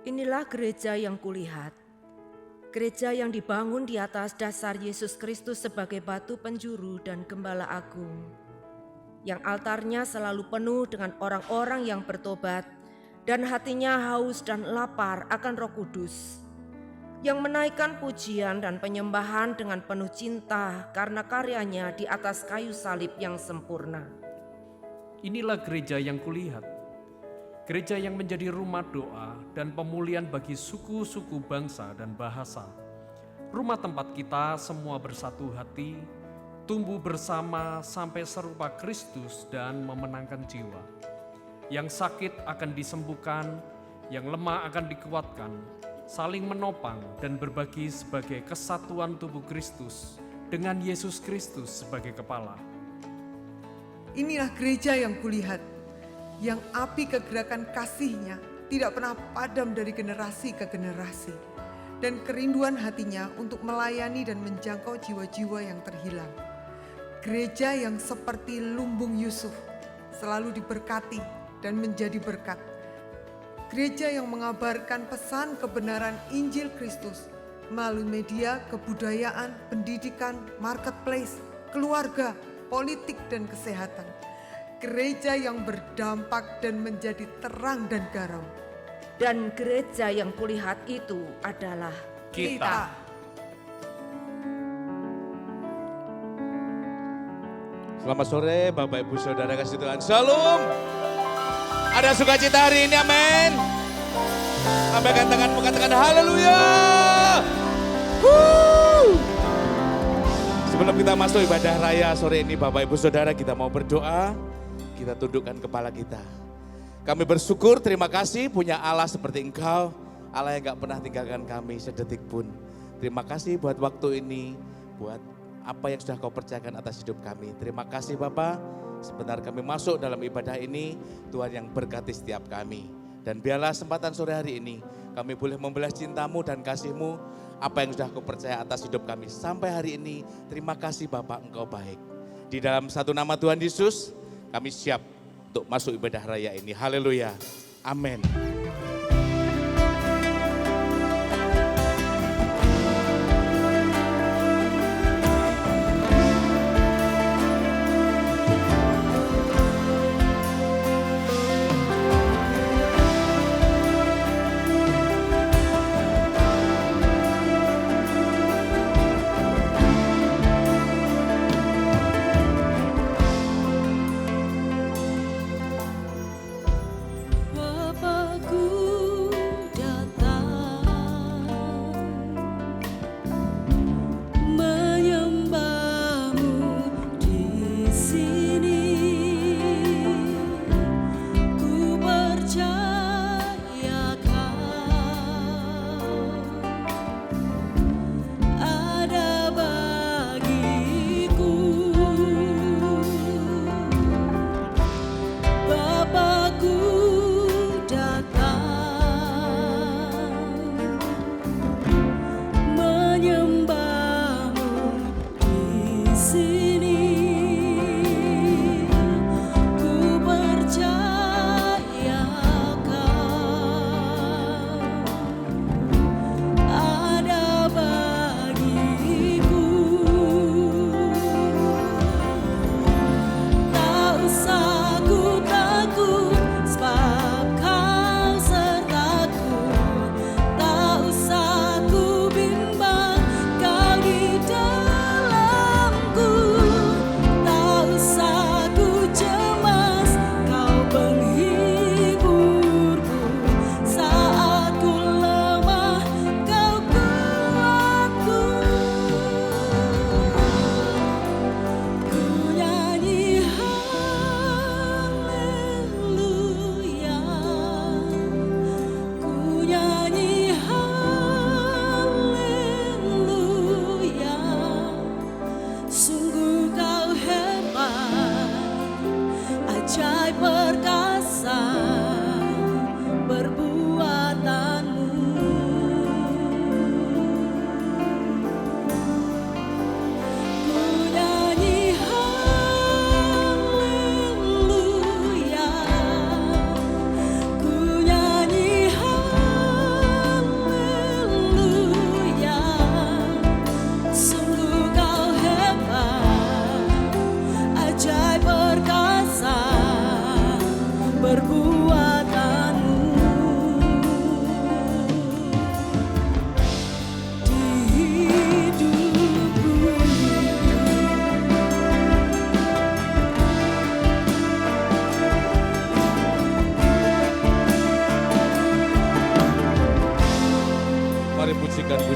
Inilah gereja yang kulihat. Gereja yang dibangun di atas dasar Yesus Kristus sebagai batu penjuru dan gembala agung. Yang altarnya selalu penuh dengan orang-orang yang bertobat dan hatinya haus dan lapar akan Roh Kudus. Yang menaikkan pujian dan penyembahan dengan penuh cinta karena karyanya di atas kayu salib yang sempurna. Inilah gereja yang kulihat. Gereja yang menjadi rumah doa dan pemulihan bagi suku-suku bangsa dan bahasa. Rumah tempat kita semua bersatu hati, tumbuh bersama sampai serupa Kristus dan memenangkan jiwa. Yang sakit akan disembuhkan, yang lemah akan dikuatkan, saling menopang dan berbagi sebagai kesatuan tubuh Kristus dengan Yesus Kristus sebagai kepala. Inilah gereja yang kulihat, yang api kegerakan kasih-Nya tidak pernah padam dari generasi ke generasi, dan kerinduan hatinya untuk melayani dan menjangkau jiwa-jiwa yang terhilang. Gereja yang seperti lumbung Yusuf, selalu diberkati dan menjadi berkat. Gereja yang mengabarkan pesan kebenaran Injil Kristus melalui media, kebudayaan, pendidikan, marketplace, keluarga, politik, dan kesehatan. Gereja yang berdampak dan menjadi terang dan garam. Dan gereja yang kulihat itu adalah Kita. Selamat sore Bapak Ibu Saudara kasih Tuhan. Shalom. Ada sukacita hari ini, amin. Lambaikan tanganmu, katakan haleluya. Sebelum kita masuk ibadah raya sore ini Bapak Ibu Saudara, kita mau berdoa. Kita tundukkan kepala kita. Kami bersyukur, terima kasih punya Allah seperti Engkau. Allah yang gak pernah tinggalkan kami sedetik pun. Terima kasih buat waktu ini, buat apa yang sudah Kau percayakan atas hidup kami. Terima kasih Bapak, sebentar kami masuk dalam ibadah ini, Tuhan yang berkati setiap kami. Dan biarlah kesempatan sore hari ini, kami boleh membalas cinta-Mu dan kasih-Mu, apa yang sudah Kau percaya atas hidup kami sampai hari ini. Terima kasih Bapak, Engkau baik. Di dalam satu nama Tuhan Yesus, kami siap untuk masuk ibadah raya ini. Haleluya. Amin. Bapakku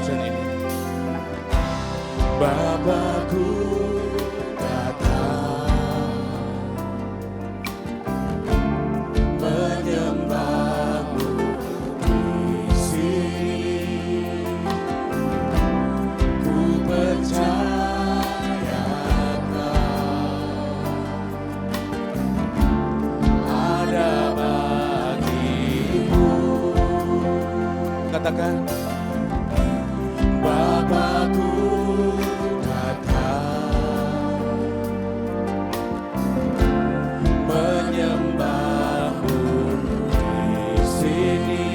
pujian ini. Bapakku datang menyembahmu di sini. Ku percaya ada bagimu. Katakan, Bapakku datang menyembahmu di sini.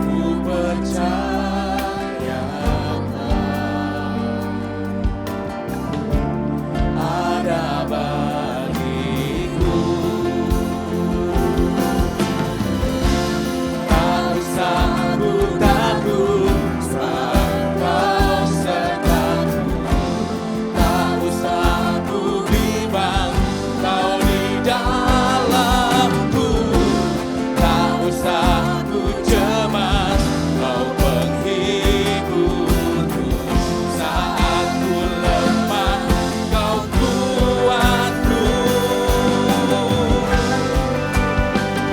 Ku percaya ada bagiku. Tak usah ku takut, sebab Kau sertaku. Tak usah ku bimbang, Kau di dalamku. Tak usah ku cemas, Kau penghiburku. Saat ku lemah, Kau kuatku.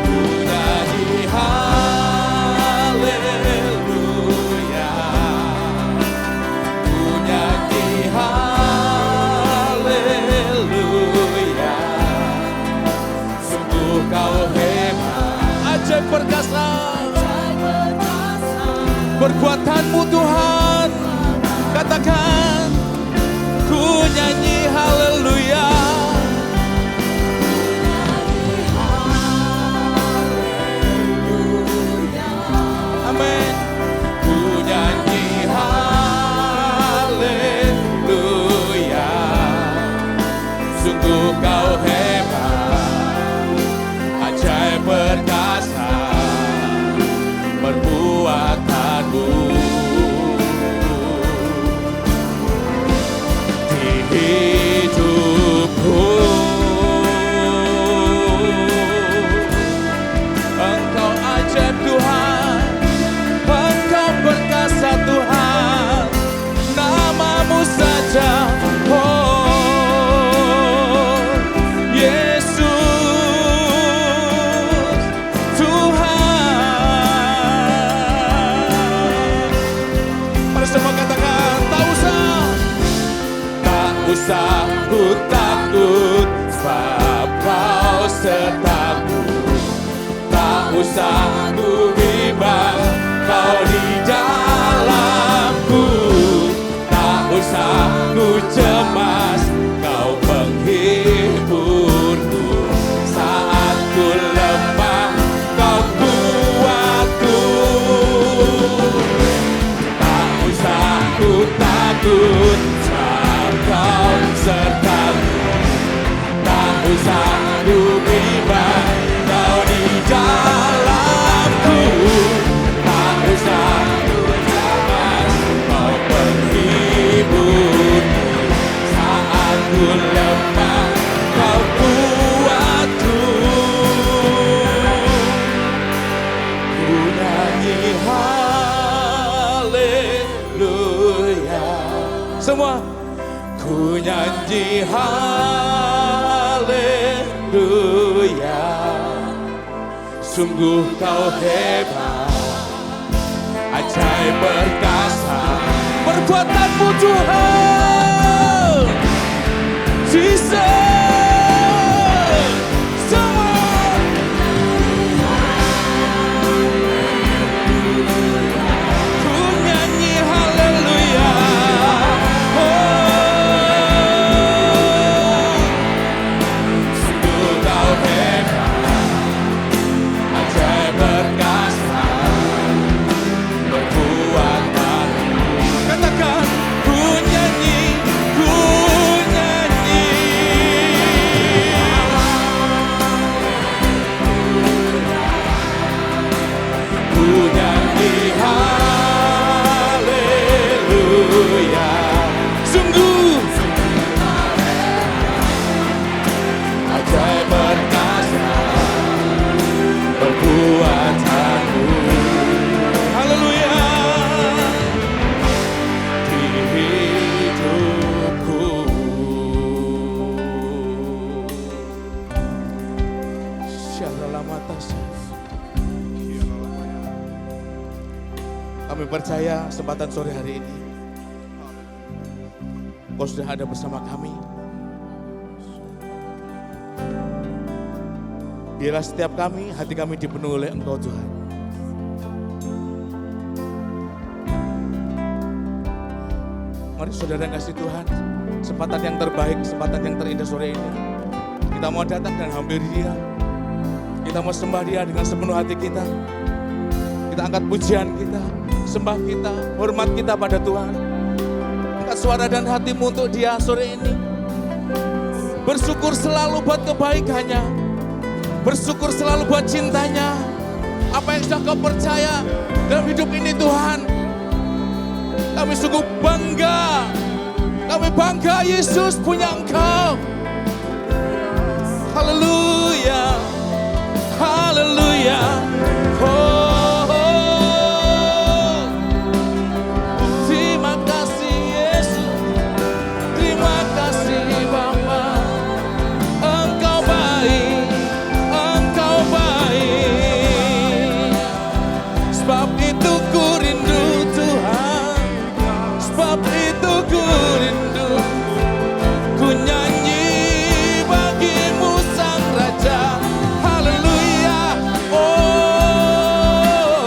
Ku nyanyi haleluya, ku nyanyi haleluya. Sungguh Kau hebat, ajaib perkasa, perbuatanmu Tuhan. Katakan, ku nyanyi haleluya. Amin. Ku nyanyi haleluya. Sungguh Kau hebat, ajaib perkasa perbuatanmu. Di hidupku Engkau ajaib Tuhan, Engkau perkasa Tuhan. Namamu saja, oh Yesus Tuhan. Mari semua katakan, tak usah ku takut, sebab Kau sertaku. Tak usah ku bimbang, Kau di dalamku. Tak usah ku cemas, Kau penghiburku. Saat ku lemah, Kau kuatku. Tak usah ku takut, sebab Kau sertaku. Tak usah ku bimbang, Kau di dalamku. Tak usah ku cemas, Kau penghiburku. Saat ku lemah, Kau kuatku. Ku nyanyi haleluya. Semua, ku nyanyi haleluya. Sungguh Kau hebat, ajaib perkasa perbuatanmu Tuhan. Jesus. Katakan, ku nyanyi Kami percaya kesempatan sore hari ini Kau sudah ada bersama kami. Biarlah setiap kami, hati kami dipenuhi oleh Engkau Tuhan. Mari saudara kasih Tuhan, kesempatan yang terbaik, kesempatan yang terindah sore ini. Kita mau datang dan hampiri Dia. Kita mau sembah Dia dengan sepenuh hati kita. Kita angkat pujian kita, sembah kita, hormat kita pada Tuhan. Angkat suara dan hatimu untuk Dia sore ini. Bersyukur selalu buat kebaikannya. Bersyukur selalu buat cintanya. Apa yang sudah kau percaya dalam hidup ini Tuhan. Kami sungguh bangga. Kami bangga Yesus punya Engkau. Haleluya. Haleluya. Oh, oh. Terima kasih Yesus. Terima kasih Bapa. Engkau baik. Engkau baik. Sebab itu ku rindu Tuhan. Sebab itu ku rindu. Ku nyanyi bagimu Sang Raja. Haleluya. Oh,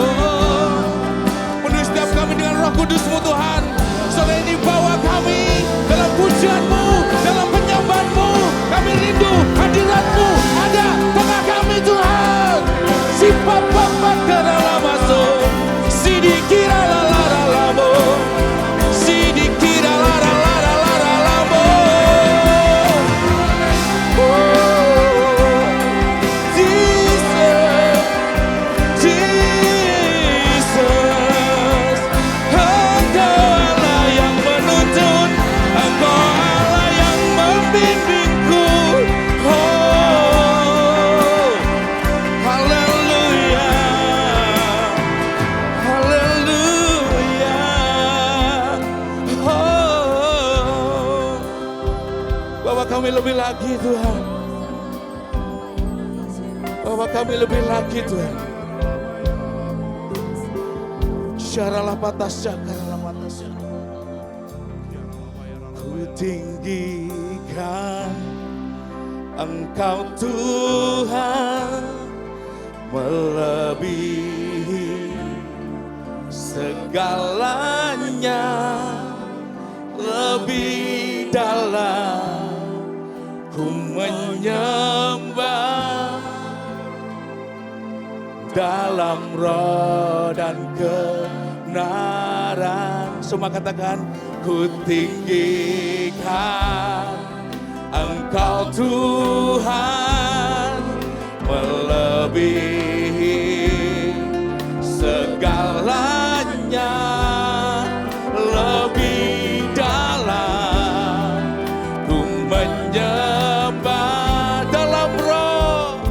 penuhi setiap kami dengan Roh Kudus-Mu Tuhan. Sore ini bawa kami dalam pujian-Mu, dalam penyembahan-Mu. Kami rindu hadirat-Mu ada tengah kami Tuhan. Si papa pakara lamaso, si dikira lara lamo, si dikira lara lamo. Jesus, Jesus, Engkau Allah yang menuntun, Engkau Allah yang membimbingku. Oh, haleluya, haleluya. Oh, Bapa kami lebih lagi Tuhan. Bapa kami lebih lagi Tuhan. Syaralah patas syakaralah patas. Ku tinggikan Engkau Tuhan melebihi segalanya, lebih dalam ku menyembah dalam roh dan kebenaran. Semua katakan, ku tinggikan Engkau Tuhan melebihi segalanya, lebih dalam ku menyembah dalam roh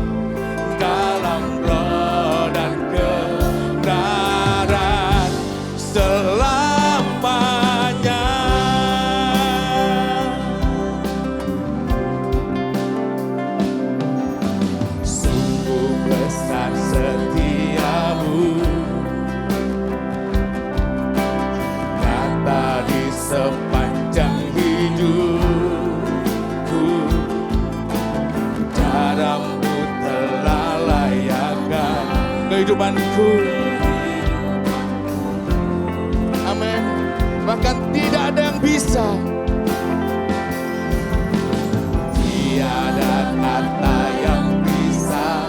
dan kebenaran selamanya. Sungguh besar setiamu, nyata di sepanjang hidupku. Darahmu telah layakkan kehidupanku. Amin. Bahkan tidak ada yang bisa. Tiada kata yang bisa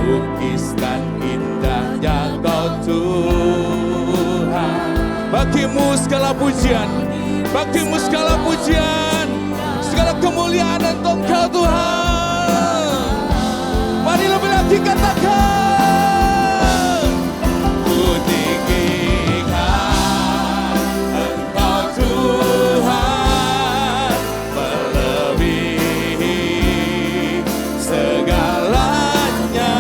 lukiskan indahnya Kau Tuhan. Bagimu segala pujian, bagimu segala pujian, segala kemuliaan untuk Kau Tuhan. Mari lebih lagi katakan, ku tinggikan Engkau Tuhan melebihi segalanya,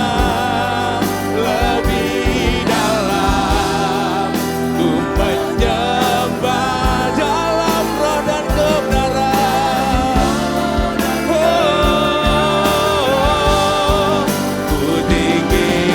lebih dalam ku menyembah dalam roh dan kebenaran. Oh, ku tinggi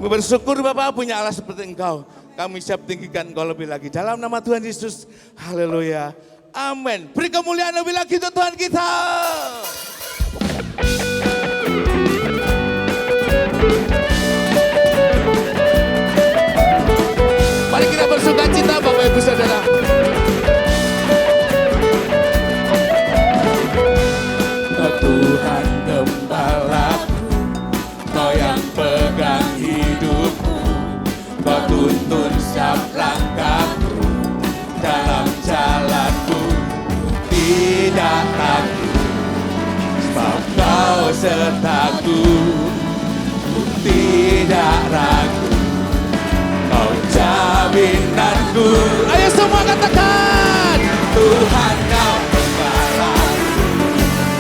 Kami bersyukur Bapak punya Allah seperti Engkau. Kami siap tinggikan Engkau lebih lagi. Dalam nama Tuhan Yesus. Haleluya. Amin. Beri kemuliaan lebih lagi untuk Tuhan kita. Mari kita bersukacita Bapak Ibu Saudara. Tuhan gembalaku, Kau yang pegang hidupku, Kau tuntun setiap langkahku, dalam jalanku tidak takut, sebab Kau sertaku, tidak ragu, Kau jaminanku. Ayo semua katakan, Tuhan Kau gembalaku,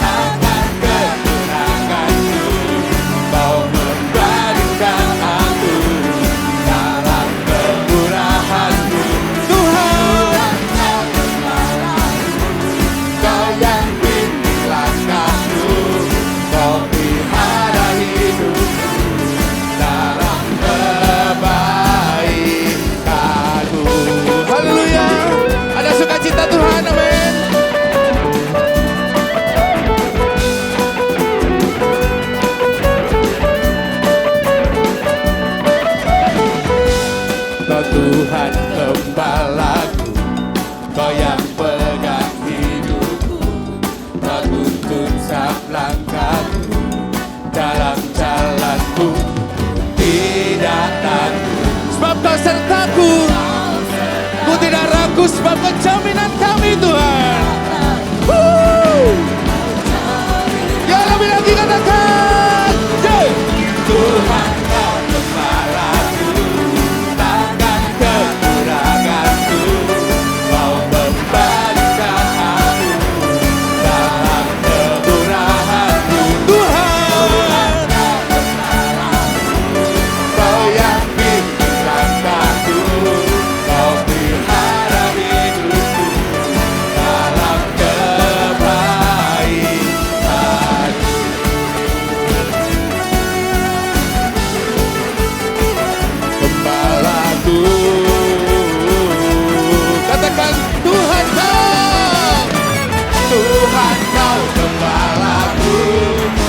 takkan kekuranganku, Kau memberikan aku dalam kemurahan-Mu. Tuhan Kau gembalaku, Kau yang bimbing langkahku, Kau pelihara hidupku dalam kebaikan-Mu. Haleluya. Ada sukacita Tuhan, amin. Kau Tuhan gembalaku, Kau yang pegang hidupku, Kau tuntun setiap langkahku, dalam jalanku tidak takut, sebab Kau sertaku. Ku tidak ragu sebab Kau jaminan kami Tuhan. Ya lebih lagi katakan, Tuhan Kau gembalaku, takkan kekuranganku, Kau memberikan aku dalam kemurahan-Mu. Tuhan Kau gembalaku, Kau yang bimbing langkahku, Kau pelihara hidupku dalam kebaikan-Mu. Gembalaku, katakan Tuhan Kau, Tuhan Kau gembalaku,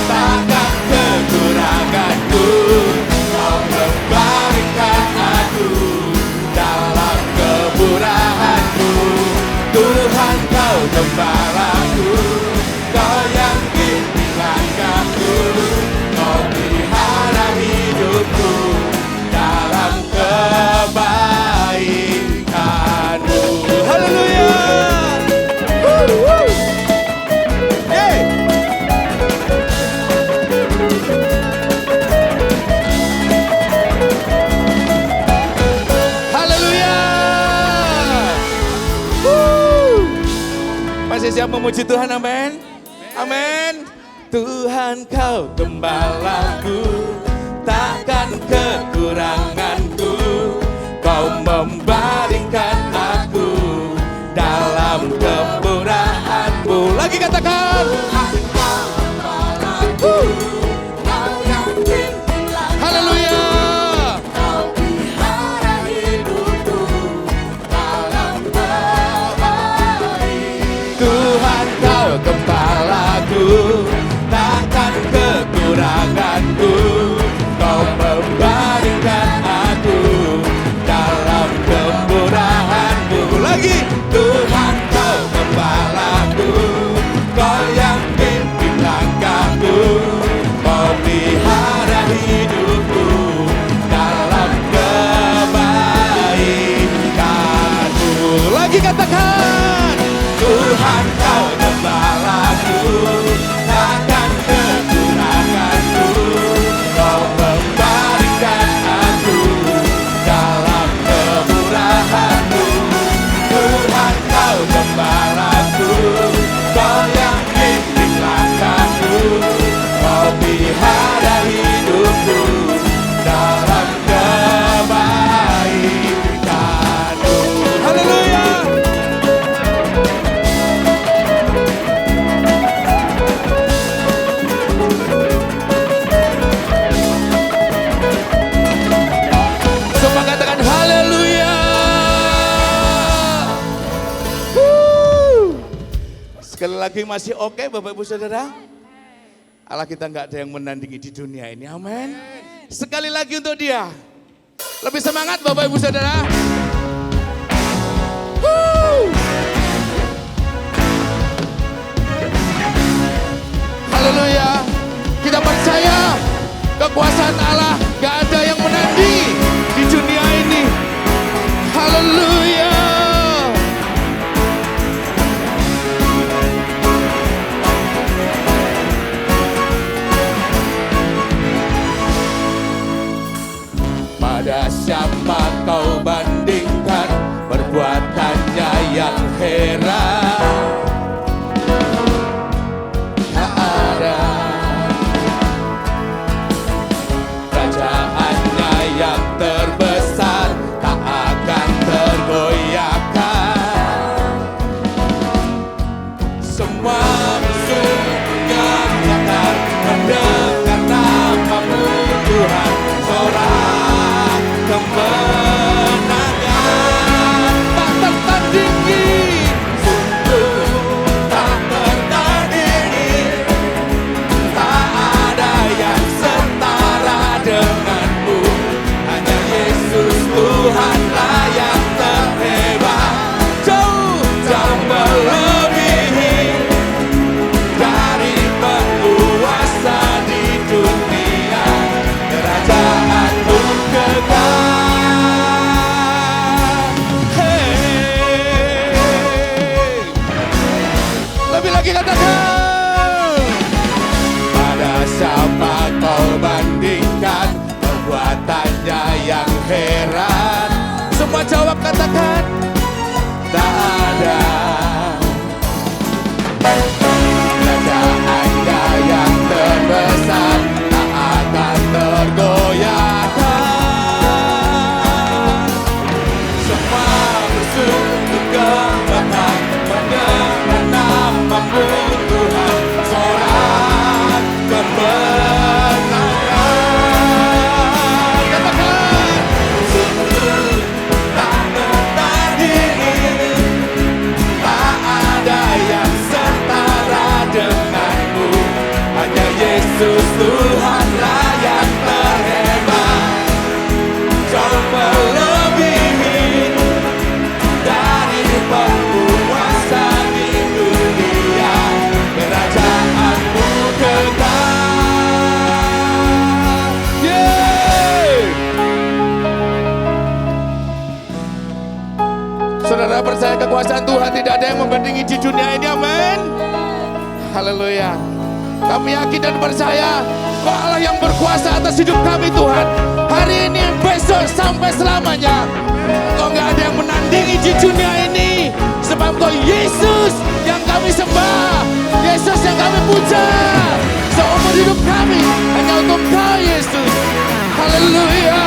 takkan kekuranganku, Kau memberikan aku dalam kemurahan-Mu. Tuhan Kau gembalaku, Kau yang bimbing langkahku, Kau pelihara hidupku dalam kebaikan-Mu. Haleluya. Yeay. Haleluya. Masih siap memuji Tuhan, amin. Amin. Tuhan Kau gembalaku, takkan kekuranganku, Kau memberikan aku dalam kemurahan-Mu. Lagi katakan, Tuhan Kau gembalaku, Kau yang bimbing langkahku, haleluya, Kau pelihara hidupku dalam kebaikan. Tuhan Kau gembalaku, takkan kekuranganku, Kau memberikan aku dalam kemurahan-Mu. Lagi, Tuhan Kau gembalaku, Kau yang bimbing langkahku, Kau pelihara hidupku dalam kebaikan-Mu. Lagi katakan, Tuhan Kau gembalaku, takkan kekuranganku, Kau memberikan aku dalam kemurahan-Mu. Tuhan Kau gembalaku, Kau yang bimbing langkahku, Kau pelihara hidupku dalam kebaikan-Mu. Haleluya. Sekali lagi masih oke Bapak Ibu Saudara? Allah kita nggak ada yang menandingi di dunia ini, amin. Sekali lagi untuk dia. Lebih semangat Bapak Ibu Saudara. Haleluya. Kita percaya kekuasaan Allah gak ada yang menandingi di dunia ini. Haleluya. Pada siapa kau bandingkan perbuatannya yang heran? Tak ada. Kerajaannya yang terbesar tak akan tergoyahkan. Semua musuh akan mendengar namamu Tuhan. Sorak kemenangan tak tertandingi, sungguh tak tertandingi. Tak ada yang setara denganmu. Hanya Yesus Tuhanlah yang terhebat. Jauh melebihi dari penguasa di dunia. Kerajaanmu kekal. Hey. Lebih lagi katakan. Pada siapa kau bandingkan perbuatannya yang heran? Semua jawab katakan. Tak ada. Kerajaannya yang terbesar tak akan tergoyahkan. Semua musuh kegemaran mendengar namamu Tuhan. Sorak kemenangan. Katakan. Sungguh tak tertandingi. Tak ada yang setara denganmu. Hanya Yesus Tuhanlah yang terhebat. Jauh melebihi dari penguasa di dunia. Kerajaanmu kekal. Yeay. Saudara percaya kekuasaan Tuhan tidak ada yang membandingi di dunia ini, amin. Haleluya. Kami yakin dan percaya bahwa Allah yang berkuasa atas hidup kami Tuhan. Hari ini, besok, sampai selamanya. Kau gak ada yang menandingi di dunia ini. Sebab Kau Yesus yang kami sembah. Yesus yang kami puja. Seumur hidup kami hanya untuk Kau Yesus. Haleluya.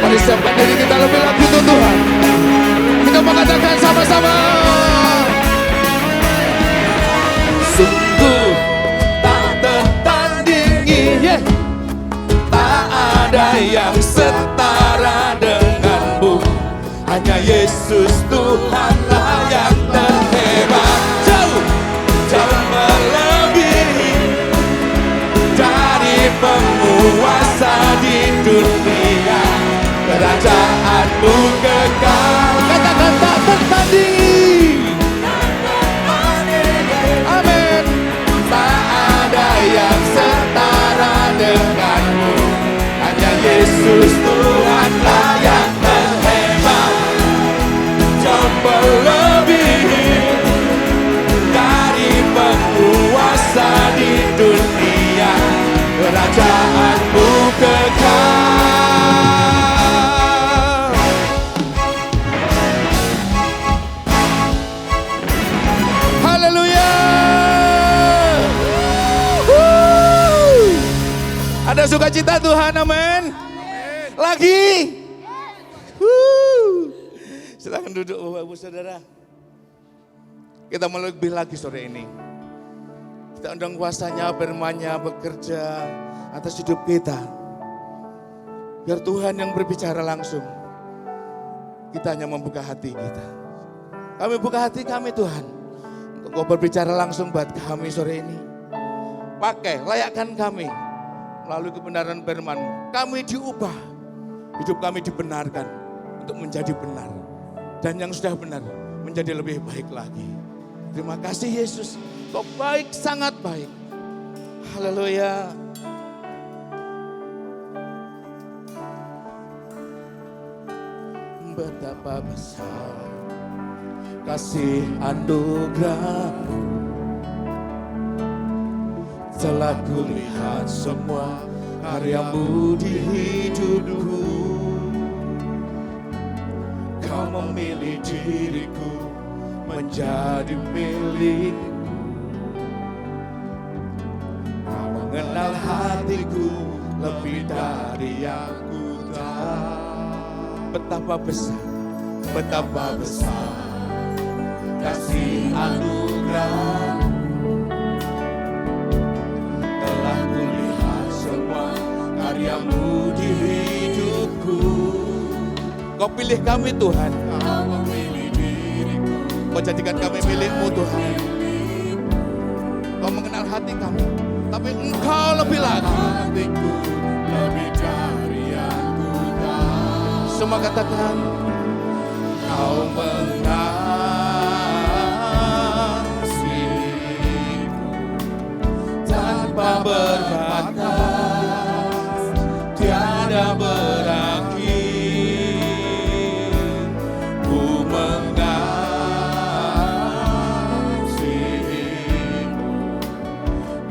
Mari siapkan diri kita lebih lagi untuk Tuhan. Kita mengatakan sama-sama. Sungguh tak tertandingi, tak ada yang setara denganmu. Hanya Yesus Tuhanlah yang terhebat. Jauh melebihi dari penguasa di dunia. Kerajaanmu kekal. Katakan tak tertandingi. Amin. Tak ada yang setara denganmu. Hanya Yesus Tuhanlah yang terhebat. Jauh melebihi dari penguasa di dunia. Kerajaanmu kekal. Ada sukacita Tuhan, amin. Lagi. Silakan duduk Bapak Ibu Saudara. Kita mau lebih lagi sore ini. Kita undang kuasanya, firman-Nya bekerja atas hidup kita. Biar Tuhan yang berbicara langsung. Kita hanya membuka hati kita. Kami buka hati kami Tuhan. Untuk Kau berbicara langsung buat kami sore ini. Pakai, layakkan kami. Melalui kebenaran firman-Mu. Kami diubah. Hidup kami dibenarkan. Untuk menjadi benar. Dan yang sudah benar menjadi lebih baik lagi. Terima kasih Yesus. Kau baik, sangat baik. Haleluya. Betapa besar kasih anugerah-Mu. Telah kulihat semua karya-Mu di hidupku. Kau memilih diriku menjadi milik-Mu. Kau mengenal hatiku lebih dari yang ku tahu. Betapa besar kasih anugerah. Telah kulihat semua karya-Mu di hidupku. Kau pilih kami Tuhan. Kau memilih diriku. Kau jadikan kami milik-Mu Tuhan. Kau mengenal hati kami. Tapi Engkau lebih lagi. Hatiku lebih dari yang ku tahu. Semua katakan. Kau mengasihiku tanpa berbatas, tiada berakhir. Ku mengasihimu,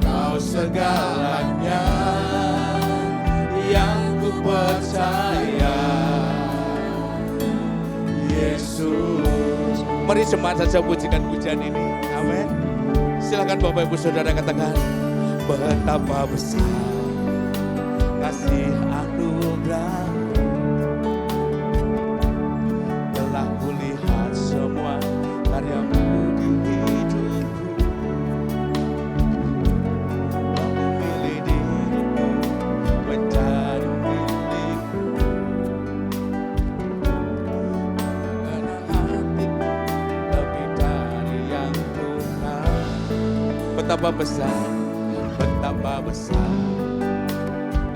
Kau segalanya yang ku percaya. Yesus. Mari jemaat saja pujikan pujian ini. Amin. Silakan Bapak Ibu Saudara katakan. Betapa besar kasih anugerah. Telah kulihat semua karya-Mu di hidupku. Kau memilih diriku menjadi milik-Mu. Betapa besar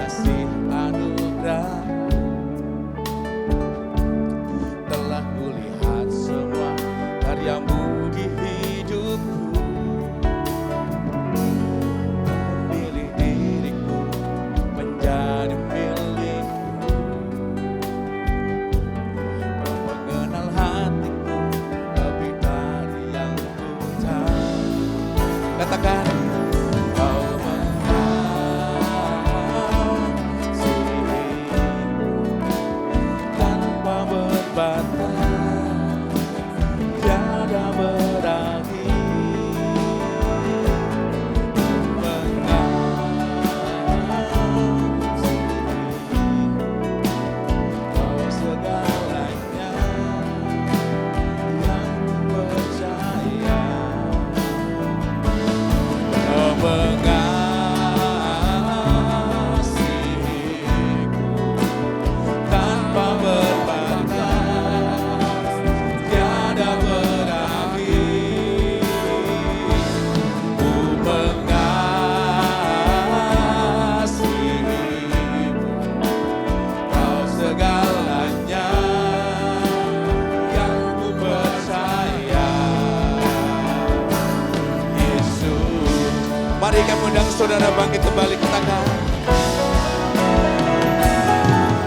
kasih anugerah. Telah kulihat semua karya-Mu di hidupku. Memilih diriku menjadi milik-Mu. Kau mengenal hatiku lebih dari yang ku tahu. Katakan. Kau mengasihiku tanpa berbatas, tiada berakhir. Mengasihimu, Kau segalanya yang ku percaya. Kau mengasihiku tanpa berbatas, tiada berakhir. Ku mengasihimu, Kau segalanya yang ku percaya. Yesus. Mari kami undang saudara bangkit kembali, katakan.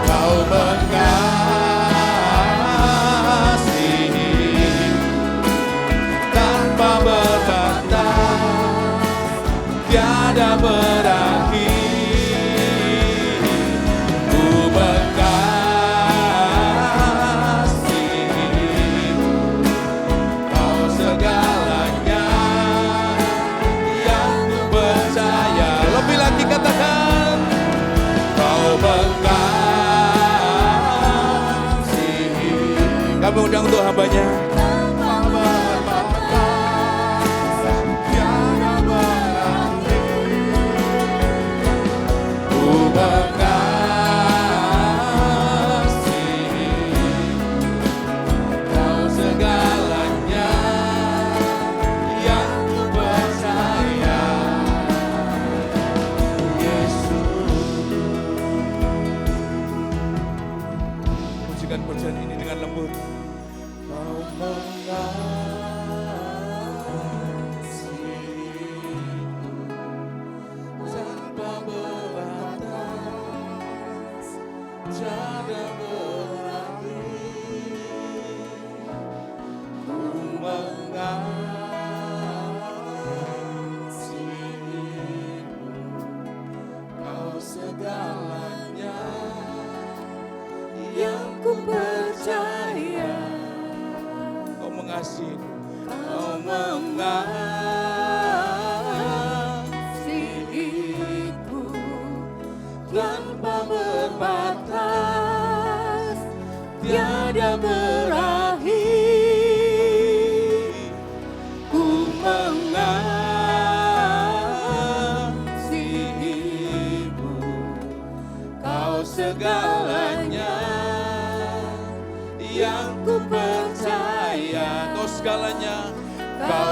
Kau mengasihiku tanpa berbatas, tiada berakhir. Ku mengasihimu, Kau segalanya yang ku percaya. Lebih lagi katakan. Kau mengasihiku. Kami undang untuk hamba-Nya. Tanpa berbatas, tiada berakhir.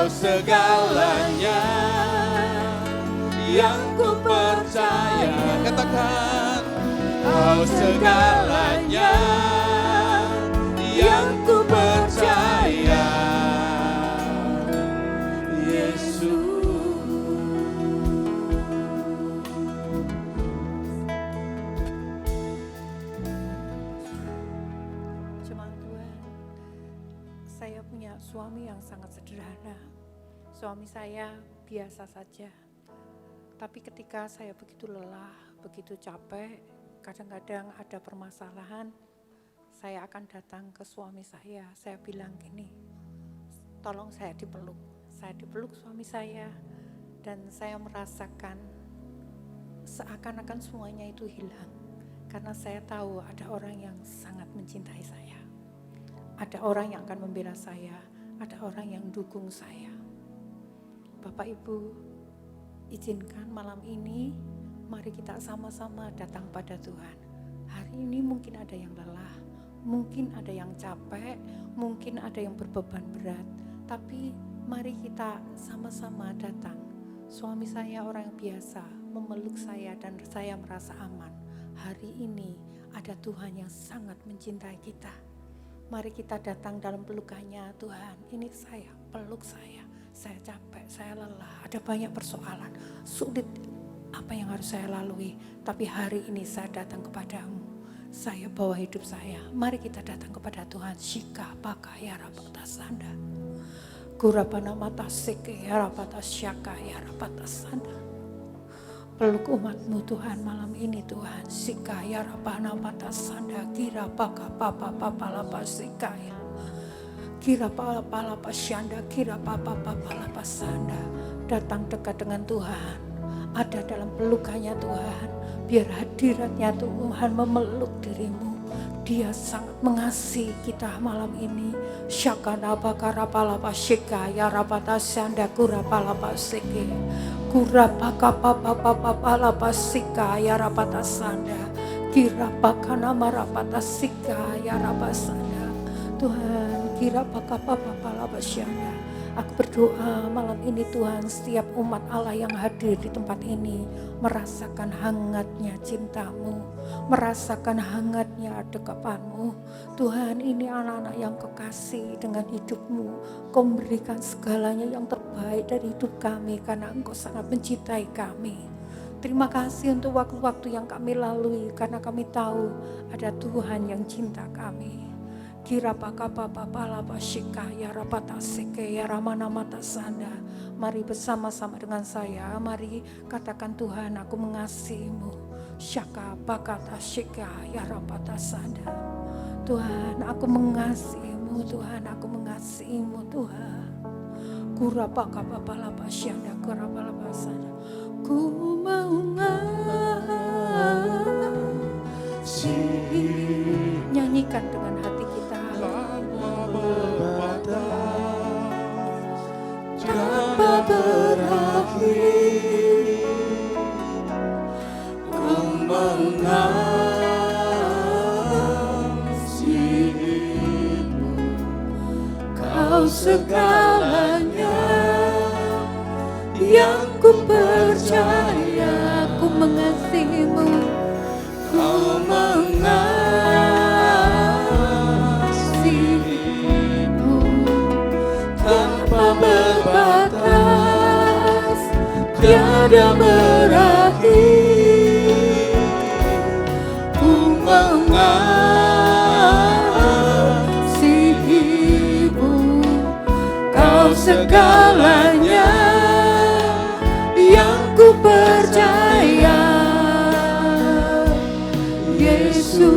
Kau segalanya yang ku percaya. Katakan, Kau segalanya yang ku percaya, Yesus. Jemaat Tuhan, saya punya suami yang sangat sederhana. Suami saya biasa saja. Tapi ketika saya begitu lelah, begitu capek, kadang-kadang ada permasalahan, saya akan datang ke suami saya. Saya bilang gini, tolong saya dipeluk. Saya dipeluk suami saya dan saya merasakan seakan-akan semuanya itu hilang. Karena saya tahu ada orang yang sangat mencintai saya. Ada orang yang akan membela saya, ada orang yang dukung saya. Bapak Ibu, izinkan malam ini mari kita sama-sama datang pada Tuhan. Hari ini mungkin ada yang lelah, mungkin ada yang capek, mungkin ada yang berbeban berat. Tapi mari kita sama-sama datang. Suami saya orang yang biasa, memeluk saya dan saya merasa aman. Hari ini ada Tuhan yang sangat mencintai kita. Mari kita datang dalam pelukannya. Tuhan, ini saya, peluk saya capek, saya lelah, ada banyak persoalan, sulit apa yang harus saya lalui. Tapi hari ini saya datang kepadamu, saya bawa hidup saya. Mari kita datang kepada Tuhan. Shika pakaya rapata sanda, kurapana mata seke rapata syaka ya rapata sanda. Peluk umatmu Tuhan malam ini Tuhan. Shika ya rapana mata sanda, kira paka papa papa lapa sikaya. Kira pala pasyanda, kira papa papa sanda. Datang dekat dengan Tuhan, ada dalam pelukannya Tuhan. Biar hadiratnya Tuhan memeluk dirimu. Dia sangat mengasihi kita malam ini. Syakana bakara pala pasyika ya rapata sanda kura pala pasike. Kura paka papa pala pasika ya rapata sanda. Kira pakana marapata sika ya rapasanda. Tuhan, kira papa basyanda. Aku berdoa malam ini Tuhan, setiap umat Allah yang hadir di tempat ini merasakan hangatnya cintamu, merasakan hangatnya dekapanmu. Tuhan, ini anak-anak yang kekasih dengan hidupmu. Kau memberikan segalanya yang terbaik dari hidup kami karena Engkau sangat mencintai kami. Terima kasih untuk waktu-waktu yang kami lalui karena kami tahu ada Tuhan yang cinta kami. Kira paka papa pala pasyika ya rapata seke ya ramana mata sanda. Mari bersama-sama dengan saya, mari katakan Tuhan, aku mengasihimu. Syaka pakata syika ya rapata sanda. Tuhan, aku mengasihimu. Tuhan, aku mengasihimu Tuhan. Kura paka papa la pasyanda kura pala pasanda. Ku mengasihi. Nyanyikan dengan hati kita. Tanpa berakhir, ku mengasihimu. Kau segalanya yang ku percaya, ku mengasihimu. Kau mengasihimu tanpa berbatas, tiada berakhir. Ku mengasihimu, kau segalanya yang ku percaya, Yesus.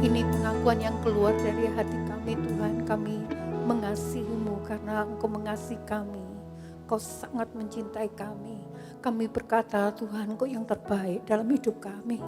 Ini pengakuan yang keluar dari hati kami Tuhan. Kami mengasihi-Mu karena Engkau mengasihi kami. Kau sangat mencintai kami. Kami berkata, Tuhan, Engkau yang terbaik dalam hidup kami.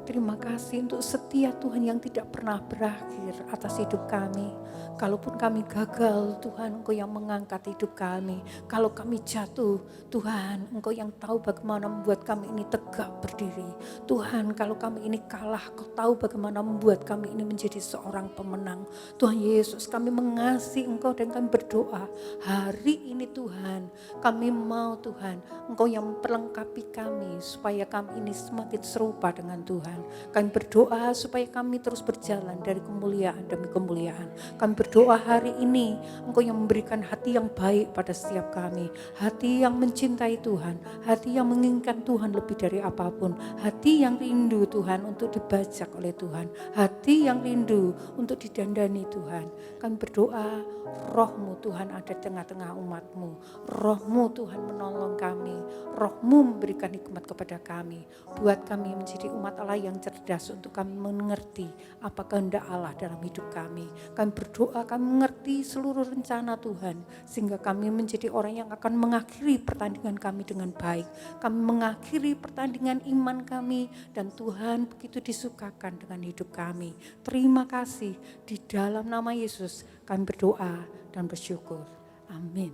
Terima kasih untuk setia Tuhan yang tidak pernah berakhir atas hidup kami. Kalaupun kami gagal, Tuhan, Engkau yang mengangkat hidup kami. Kalau kami jatuh, Tuhan, Engkau yang tahu bagaimana membuat kami ini tegak berdiri. Tuhan, kalau kami ini kalah, Kau tahu bagaimana membuat kami ini menjadi seorang pemenang. Tuhan Yesus, kami mengasihi Engkau dan kami berdoa hari ini Tuhan, kami mau Tuhan, Engkau yang memperlengkapi kami supaya kami ini semakin serupa dengan Tuhan. Kami berdoa supaya kami terus berjalan dari kemuliaan demi kemuliaan. Kami berdoa hari ini Engkau yang memberikan hati yang baik pada setiap kami, hati yang mencintai Tuhan, hati yang menginginkan Tuhan lebih dari apapun, hati yang rindu Tuhan untuk dibajak oleh Tuhan, hati yang rindu untuk didandani Tuhan. Kami berdoa Roh-Mu Tuhan ada di tengah-tengah umat-Mu. Roh-Mu Tuhan menolong kami. Roh-Mu memberikan hikmat kepada kami. Buat kami menjadi umat Allah yang cerdas untuk kami mengerti apa kehendak Allah dalam hidup kami. Kami berdoa kami mengerti seluruh rencana Tuhan. Sehingga kami menjadi orang yang akan mengakhiri pertandingan kami dengan baik. Kami mengakhiri pertandingan iman kami. Dan Tuhan begitu disukakan dengan hidup kami. Terima kasih di dalam nama Yesus kami berdoa dan bersyukur. Amin.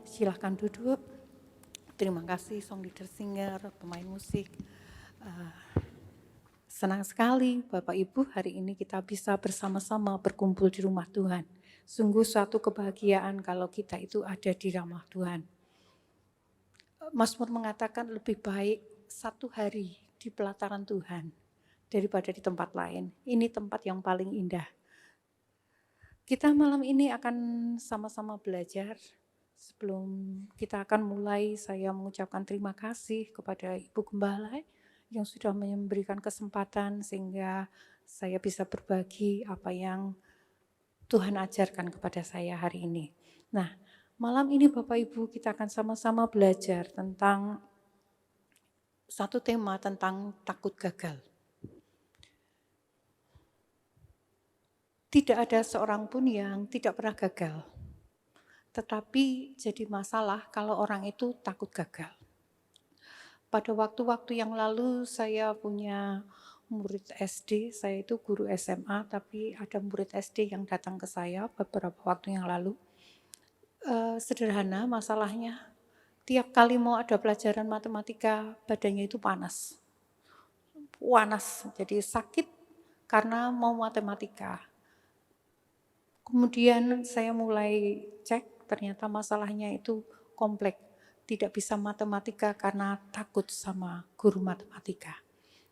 Silahkan duduk. Terima kasih song leader singer, pemain musik. Senang sekali Bapak Ibu hari ini kita bisa bersama-sama berkumpul di rumah Tuhan. Sungguh suatu kebahagiaan kalau kita itu ada di rumah Tuhan. Mazmur mengatakan lebih baik satu hari di pelataran Tuhan daripada di tempat lain. Ini tempat yang paling indah. Kita malam ini akan sama-sama belajar. Sebelum kita akan mulai, saya mengucapkan terima kasih kepada Ibu Gembala yang sudah memberikan kesempatan sehingga saya bisa berbagi apa yang Tuhan ajarkan kepada saya hari ini. Nah, malam ini Bapak Ibu kita akan sama-sama belajar tentang satu tema tentang takut gagal. Tidak ada seorang pun yang tidak pernah gagal. Tetapi jadi masalah kalau orang itu takut gagal. Pada waktu-waktu yang lalu saya punya murid SD, saya itu guru SMA, tapi ada murid SD yang datang ke saya beberapa waktu yang lalu. Sederhana masalahnya, tiap kali mau ada pelajaran matematika, badannya itu panas. Panas, jadi sakit karena mau matematika. Kemudian saya mulai cek, ternyata masalahnya itu kompleks. Tidak bisa matematika karena takut sama guru matematika.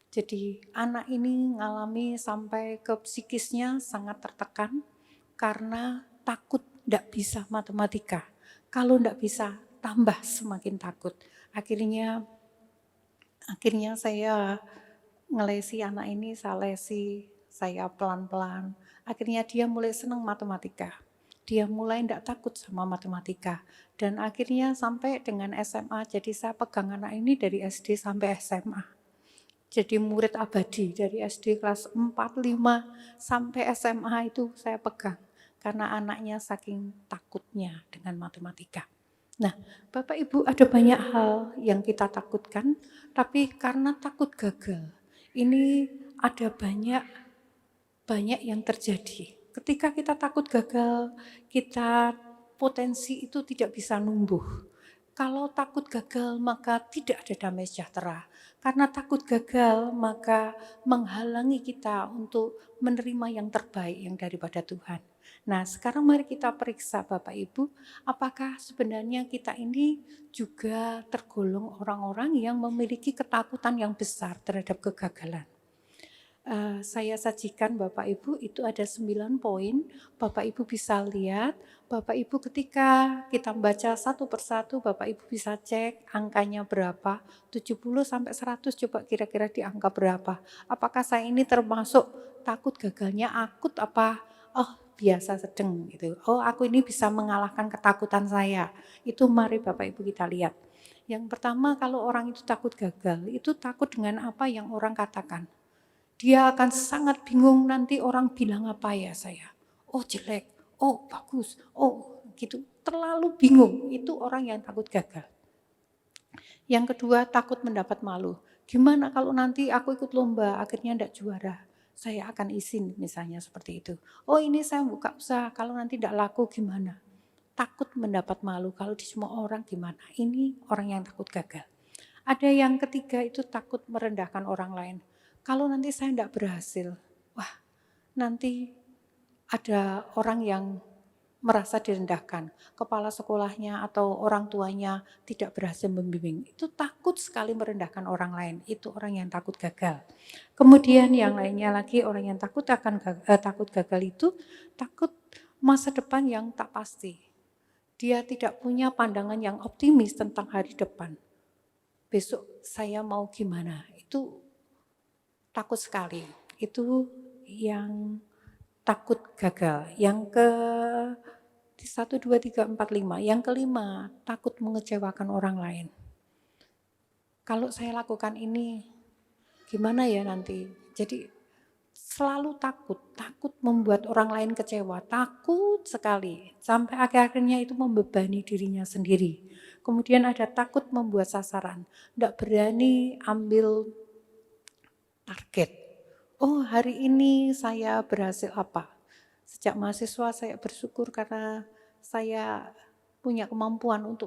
Jadi anak ini mengalami sampai ke psikisnya sangat tertekan karena takut tidak bisa matematika. Kalau tidak bisa tambah semakin takut. Akhirnya saya ngelesi anak ini, saya pelan-pelan. Akhirnya dia mulai senang matematika. Dia mulai tidak takut sama matematika. Dan akhirnya sampai dengan SMA, jadi saya pegang anak ini dari SD sampai SMA. Jadi murid abadi dari SD kelas 4, 5 sampai SMA itu saya pegang. Karena anaknya saking takutnya dengan matematika. Nah, Bapak Ibu ada banyak hal yang kita takutkan, tapi karena takut gagal, ini ada banyak yang terjadi. Ketika kita takut gagal, kita potensi itu tidak bisa numbuh. Kalau takut gagal, maka tidak ada damai sejahtera. Karena takut gagal, maka menghalangi kita untuk menerima yang terbaik yang daripada Tuhan. Nah, sekarang mari kita periksa Bapak Ibu, apakah sebenarnya kita ini juga tergolong orang-orang yang memiliki ketakutan yang besar terhadap kegagalan. Saya sajikan Bapak Ibu itu ada 9 poin, Bapak Ibu bisa lihat, Bapak Ibu ketika kita membaca satu persatu, Bapak Ibu bisa cek angkanya berapa, 70 sampai 100 coba kira-kira di angka berapa. Apakah saya ini termasuk takut gagalnya akut apa, biasa sedang gitu. Aku ini bisa mengalahkan ketakutan saya. Itu mari Bapak Ibu kita lihat. Yang pertama kalau orang itu takut gagal, itu takut dengan apa yang orang katakan. Dia akan sangat bingung nanti orang bilang apa ya saya. Jelek, bagus, gitu. Terlalu bingung, itu orang yang takut gagal. Yang kedua, takut mendapat malu. Gimana kalau nanti aku ikut lomba, akhirnya enggak juara? Saya akan izin misalnya seperti itu. Oh ini saya buka usaha, kalau nanti enggak laku gimana? Takut mendapat malu, kalau di semua orang gimana? Ini orang yang takut gagal. Ada yang ketiga itu takut merendahkan orang lain. Kalau nanti saya enggak berhasil, wah nanti ada orang yang merasa direndahkan, kepala sekolahnya atau orang tuanya tidak berhasil membimbing. Itu takut sekali merendahkan orang lain, itu orang yang takut gagal. Kemudian yang lainnya lagi orang yang takut gagal itu takut masa depan yang tak pasti. Dia tidak punya pandangan yang optimis tentang hari depan. Besok saya mau gimana? Itu takut sekali. Itu yang takut gagal. Yang ke 1, 2, 3, 4, 5. Yang kelima, takut mengecewakan orang lain. Kalau saya lakukan ini, gimana ya nanti? Jadi selalu takut membuat orang lain kecewa, takut sekali. Sampai akhir-akhirnya itu membebani dirinya sendiri. Kemudian ada takut membuat sasaran, tidak berani ambil target. Oh hari ini saya berhasil apa? Sejak mahasiswa saya bersyukur karena saya punya kemampuan untuk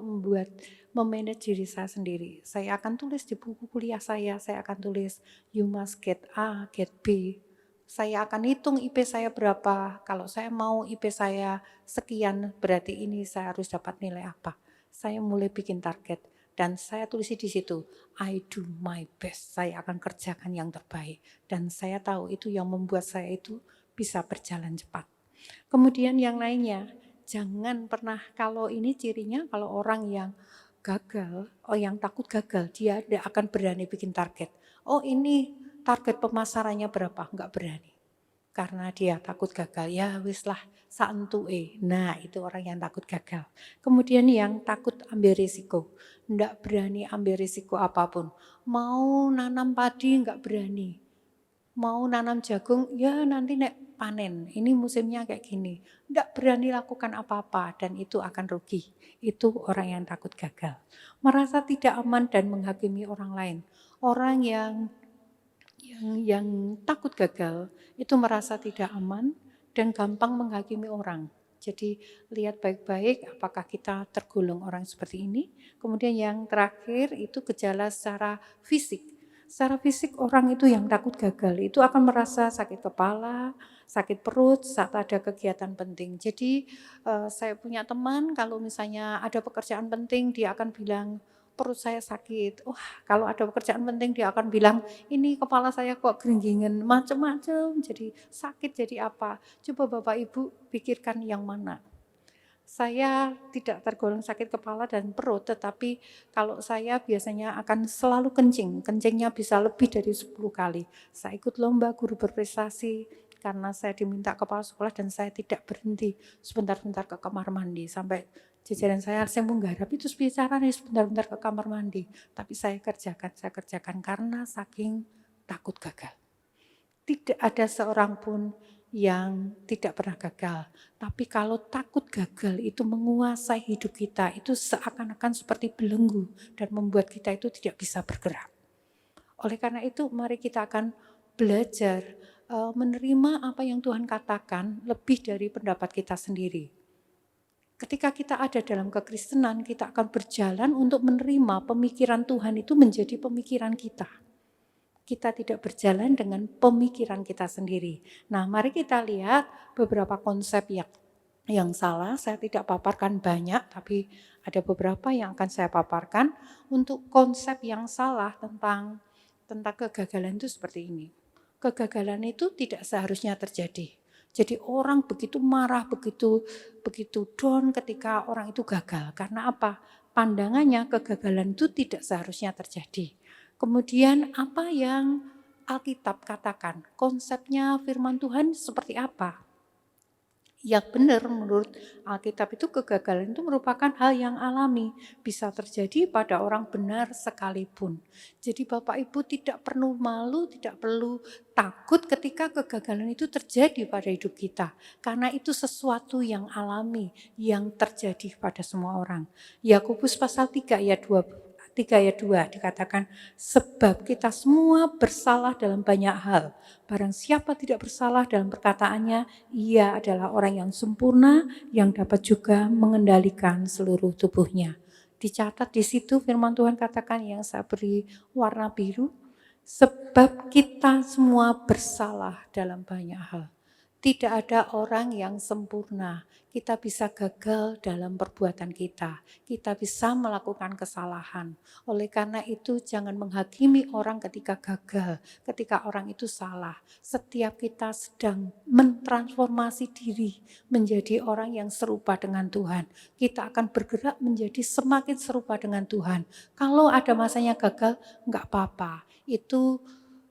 memanage diri saya sendiri. Saya akan tulis di buku kuliah saya akan tulis you must get A, get B. Saya akan hitung IP saya berapa. Kalau saya mau IP saya sekian, berarti ini saya harus dapat nilai apa. Saya mulai bikin target. Dan saya tulis di situ, I do my best, saya akan kerjakan yang terbaik. Dan saya tahu itu yang membuat saya itu bisa berjalan cepat. Kemudian yang lainnya, jangan pernah, kalau ini cirinya kalau orang yang gagal, yang takut gagal, dia tidak akan berani bikin target. Oh ini target pemasarannya berapa? Enggak berani. Karena dia takut gagal, ya wis lah saentue. Nah itu orang yang takut gagal. Kemudian yang takut ambil risiko, enggak berani ambil risiko apapun. Mau nanam padi enggak berani. Mau nanam jagung, ya nanti nek panen, ini musimnya kayak gini. Enggak berani lakukan apa-apa dan itu akan rugi. Itu orang yang takut gagal. Merasa tidak aman dan menghakimi orang lain. Orang yang takut gagal itu merasa tidak aman dan gampang menghakimi orang. Jadi lihat baik-baik apakah kita tergolong orang seperti ini. Kemudian yang terakhir itu gejala secara fisik. Secara fisik orang itu yang takut gagal itu akan merasa sakit kepala, sakit perut saat ada kegiatan penting. Jadi saya punya teman kalau misalnya ada pekerjaan penting dia akan bilang perut saya sakit. Wah, kalau ada pekerjaan penting dia akan bilang, ini kepala saya kok geringgingan, macam-macam. Jadi sakit jadi apa? Coba Bapak Ibu pikirkan yang mana. Saya tidak tergolong sakit kepala dan perut, tetapi kalau saya biasanya akan selalu kencing. Kencingnya bisa lebih dari 10 kali. Saya ikut lomba guru berprestasi karena saya diminta kepala sekolah dan saya tidak berhenti sebentar-bentar ke kamar mandi sampai jajaran saya menggarap itu bicara nih sebentar-bentar ke kamar mandi. Tapi saya kerjakan karena saking takut gagal. Tidak ada seorang pun yang tidak pernah gagal. Tapi kalau takut gagal itu menguasai hidup kita, itu seakan-akan seperti belenggu dan membuat kita itu tidak bisa bergerak. Oleh karena itu mari kita akan belajar menerima apa yang Tuhan katakan lebih dari pendapat kita sendiri. Ketika kita ada dalam kekristenan, kita akan berjalan untuk menerima pemikiran Tuhan itu menjadi pemikiran kita. Kita tidak berjalan dengan pemikiran kita sendiri. Nah, mari kita lihat beberapa konsep yang salah. Saya tidak paparkan banyak, tapi ada beberapa yang akan saya paparkan untuk konsep yang salah tentang kegagalan itu seperti ini. Kegagalan itu tidak seharusnya terjadi. Jadi orang begitu marah, begitu down ketika orang itu gagal. Karena apa? Pandangannya kegagalan itu tidak seharusnya terjadi. Kemudian apa yang Alkitab katakan? Konsepnya firman Tuhan seperti apa? Yang benar menurut Alkitab itu kegagalan itu merupakan hal yang alami. Bisa terjadi pada orang benar sekalipun. Jadi Bapak Ibu tidak perlu malu, tidak perlu takut ketika kegagalan itu terjadi pada hidup kita. Karena itu sesuatu yang alami yang terjadi pada semua orang. Yakobus pasal 3 ayat 13 3 ayat 2 dikatakan, sebab kita semua bersalah dalam banyak hal. Barang siapa tidak bersalah dalam perkataannya, ia adalah orang yang sempurna yang dapat juga mengendalikan seluruh tubuhnya. Dicatat di situ firman Tuhan katakan yang saya beri warna biru, sebab kita semua bersalah dalam banyak hal. Tidak ada orang yang sempurna. Kita bisa gagal dalam perbuatan kita. Kita bisa melakukan kesalahan. Oleh karena itu jangan menghakimi orang ketika gagal, ketika orang itu salah. Setiap kita sedang mentransformasi diri menjadi orang yang serupa dengan Tuhan. Kita akan bergerak menjadi semakin serupa dengan Tuhan. Kalau ada masanya gagal, enggak apa-apa. Itu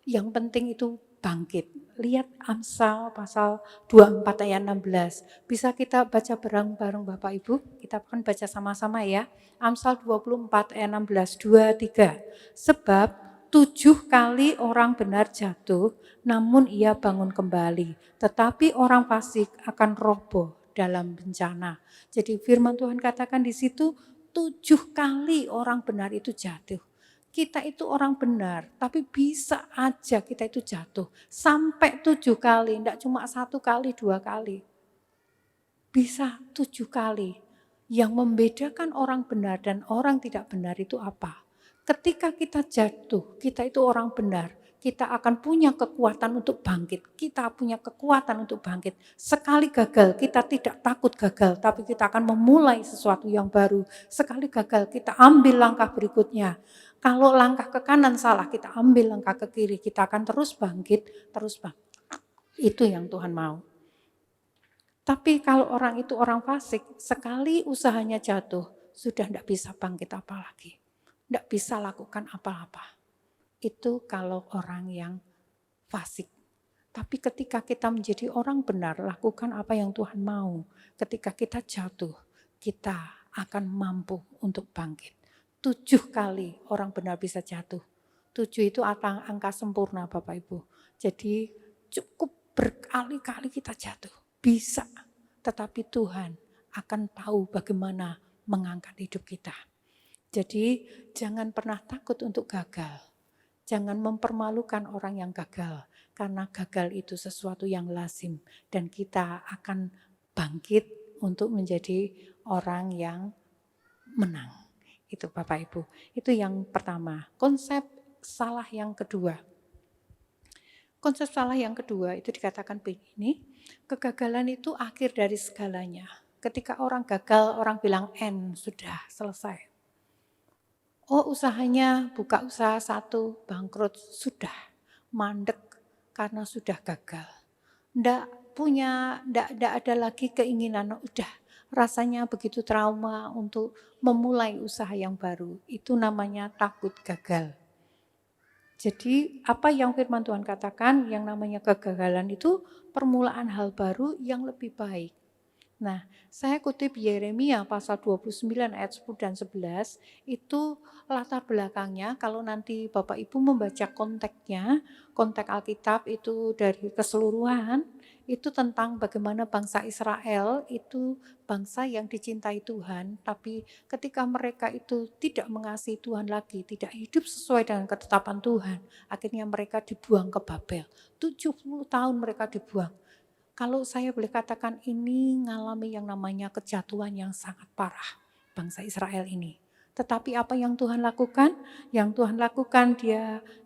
yang penting itu bangkit. Lihat Amsal pasal 24 ayat 16. Bisa kita baca bareng-bareng Bapak Ibu? Kita akan baca sama-sama ya. Amsal 24 ayat 16, 2, 3. Sebab 7 kali orang benar jatuh, namun ia bangun kembali. Tetapi orang fasik akan roboh dalam bencana. Jadi firman Tuhan katakan di situ, 7 kali orang benar itu jatuh. Kita itu orang benar, tapi bisa aja kita itu jatuh. Sampai 7 kali, enggak cuma 1 kali, 2 kali. Bisa 7 kali. Yang membedakan orang benar dan orang tidak benar itu apa? Ketika kita jatuh, kita itu orang benar. Kita akan punya kekuatan untuk bangkit. Kita punya kekuatan untuk bangkit. Sekali gagal, kita tidak takut gagal, tapi kita akan memulai sesuatu yang baru. Sekali gagal, kita ambil langkah berikutnya. Kalau langkah ke kanan salah, kita ambil langkah ke kiri. Kita akan terus bangkit, terus bangkit. Itu yang Tuhan mau. Tapi kalau orang itu orang fasik, sekali usahanya jatuh, sudah tidak bisa bangkit apalagi. Tidak bisa lakukan apa-apa. Itu kalau orang yang fasik. Tapi ketika kita menjadi orang benar, lakukan apa yang Tuhan mau. Ketika kita jatuh, kita akan mampu untuk bangkit. 7 kali orang benar bisa jatuh. 7 itu angka sempurna Bapak Ibu. Jadi cukup berkali-kali kita jatuh. Bisa. Tetapi Tuhan akan tahu bagaimana mengangkat hidup kita. Jadi jangan pernah takut untuk gagal. Jangan mempermalukan orang yang gagal. Karena gagal itu sesuatu yang lazim. Dan kita akan bangkit untuk menjadi orang yang menang. Itu Bapak Ibu. Itu yang pertama. Konsep salah yang kedua. Konsep salah yang kedua itu dikatakan begini, kegagalan itu akhir dari segalanya. Ketika orang gagal, orang bilang sudah selesai. Oh usahanya, buka usaha satu, bangkrut, sudah. Mandek karena sudah gagal. Ndak ada lagi keinginan, udah. Rasanya begitu trauma untuk memulai usaha yang baru. Itu namanya takut gagal. Jadi apa yang firman Tuhan katakan, yang namanya kegagalan itu permulaan hal baru yang lebih baik. Nah, saya kutip Yeremia pasal 29 ayat 10 dan 11, itu latar belakangnya kalau nanti Bapak Ibu membaca konteksnya, konteks Alkitab itu dari keseluruhan, itu tentang bagaimana bangsa Israel itu bangsa yang dicintai Tuhan, tapi ketika mereka itu tidak mengasihi Tuhan lagi, tidak hidup sesuai dengan ketetapan Tuhan, akhirnya mereka dibuang ke Babel. 70 tahun mereka dibuang. Kalau saya boleh katakan ini ngalami yang namanya kejatuhan yang sangat parah bangsa Israel ini. Tetapi apa yang Tuhan lakukan? Yang Tuhan lakukan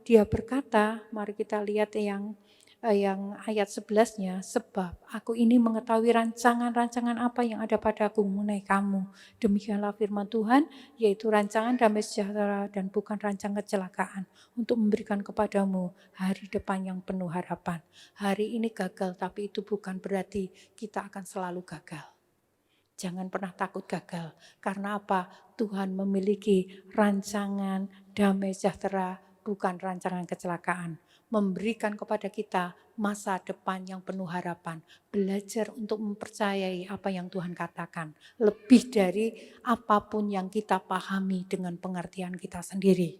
dia berkata, mari kita lihat yang ayat 11-nya, sebab aku ini mengetahui rancangan-rancangan apa yang ada padaku mengenai kamu. Demikianlah firman Tuhan, yaitu rancangan damai sejahtera dan bukan rancangan kecelakaan, untuk memberikan kepadamu hari depan yang penuh harapan. Hari ini gagal, tapi itu bukan berarti kita akan selalu gagal. Jangan pernah takut gagal, karena apa? Tuhan memiliki rancangan damai sejahtera, bukan rancangan kecelakaan. Memberikan kepada kita masa depan yang penuh harapan. Belajar untuk mempercayai apa yang Tuhan katakan. Lebih dari apapun yang kita pahami dengan pengertian kita sendiri.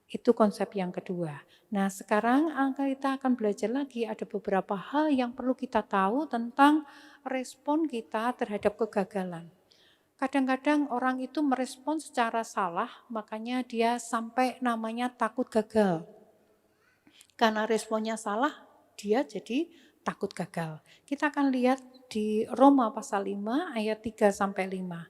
Itu konsep yang kedua. Nah sekarang kita akan belajar lagi ada beberapa hal yang perlu kita tahu tentang respon kita terhadap kegagalan. Kadang-kadang orang itu merespon secara salah, makanya dia sampai namanya takut gagal. Karena responnya salah, dia jadi takut gagal. Kita akan lihat di Roma pasal 5 ayat 3 sampai 5.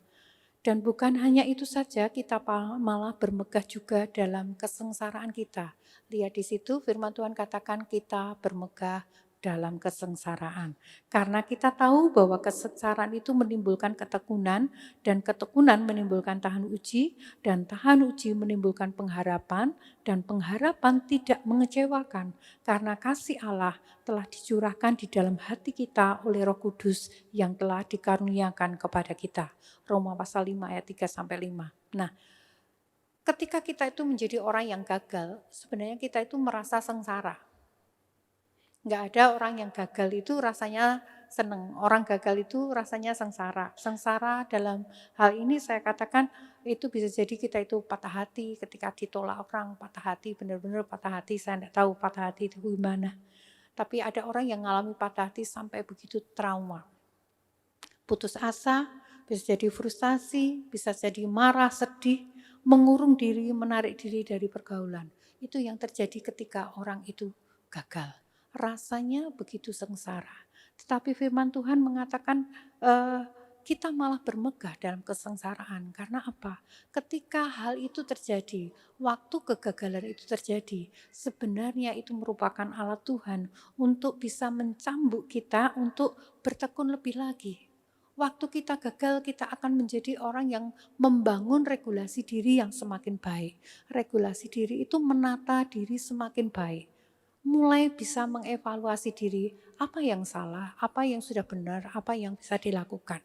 Dan bukan hanya itu saja, kita malah bermegah juga dalam kesengsaraan kita. Lihat di situ firman Tuhan katakan kita bermegah dalam kesengsaraan. Karena kita tahu bahwa kesengsaraan itu menimbulkan ketekunan, dan ketekunan menimbulkan tahan uji, dan tahan uji menimbulkan pengharapan, dan pengharapan tidak mengecewakan. Karena kasih Allah telah dicurahkan di dalam hati kita oleh Roh Kudus yang telah dikaruniakan kepada kita. Roma pasal 5 ayat 3 sampai 5. Nah, ketika kita itu menjadi orang yang gagal, sebenarnya kita itu merasa sengsara. Enggak ada orang yang gagal itu rasanya senang. Orang gagal itu rasanya sengsara. Sengsara dalam hal ini saya katakan itu bisa jadi kita itu patah hati ketika ditolak orang, patah hati, benar-benar patah hati. Saya tidak tahu patah hati itu gimana. Tapi ada orang yang mengalami patah hati sampai begitu trauma. Putus asa, bisa jadi frustasi, bisa jadi marah, sedih, mengurung diri, menarik diri dari pergaulan. Itu yang terjadi ketika orang itu gagal. Rasanya begitu sengsara. Tetapi firman Tuhan mengatakan kita malah bermegah dalam kesengsaraan. Karena apa? Ketika hal itu terjadi, waktu kegagalan itu terjadi, sebenarnya itu merupakan alat Tuhan untuk bisa mencambuk kita untuk bertekun lebih lagi. Waktu kita gagal, kita akan menjadi orang yang membangun regulasi diri yang semakin baik. Regulasi diri itu menata diri semakin baik. Mulai bisa mengevaluasi diri, apa yang salah, apa yang sudah benar, apa yang bisa dilakukan.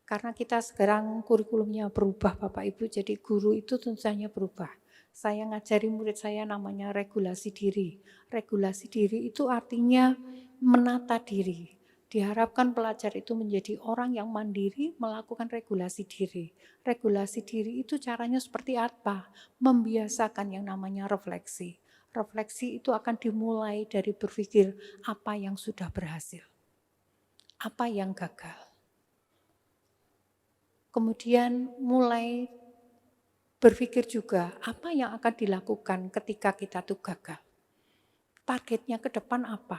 Karena kita sekarang kurikulumnya berubah Bapak Ibu, jadi guru itu tentu saja berubah. Saya ngajari murid saya namanya regulasi diri. Regulasi diri itu artinya menata diri. Diharapkan pelajar itu menjadi orang yang mandiri melakukan regulasi diri. Regulasi diri itu caranya seperti apa? Membiasakan yang namanya refleksi. Refleksi itu akan dimulai dari berpikir apa yang sudah berhasil, apa yang gagal. Kemudian mulai berpikir juga apa yang akan dilakukan ketika kita tuh gagal. Targetnya ke depan apa?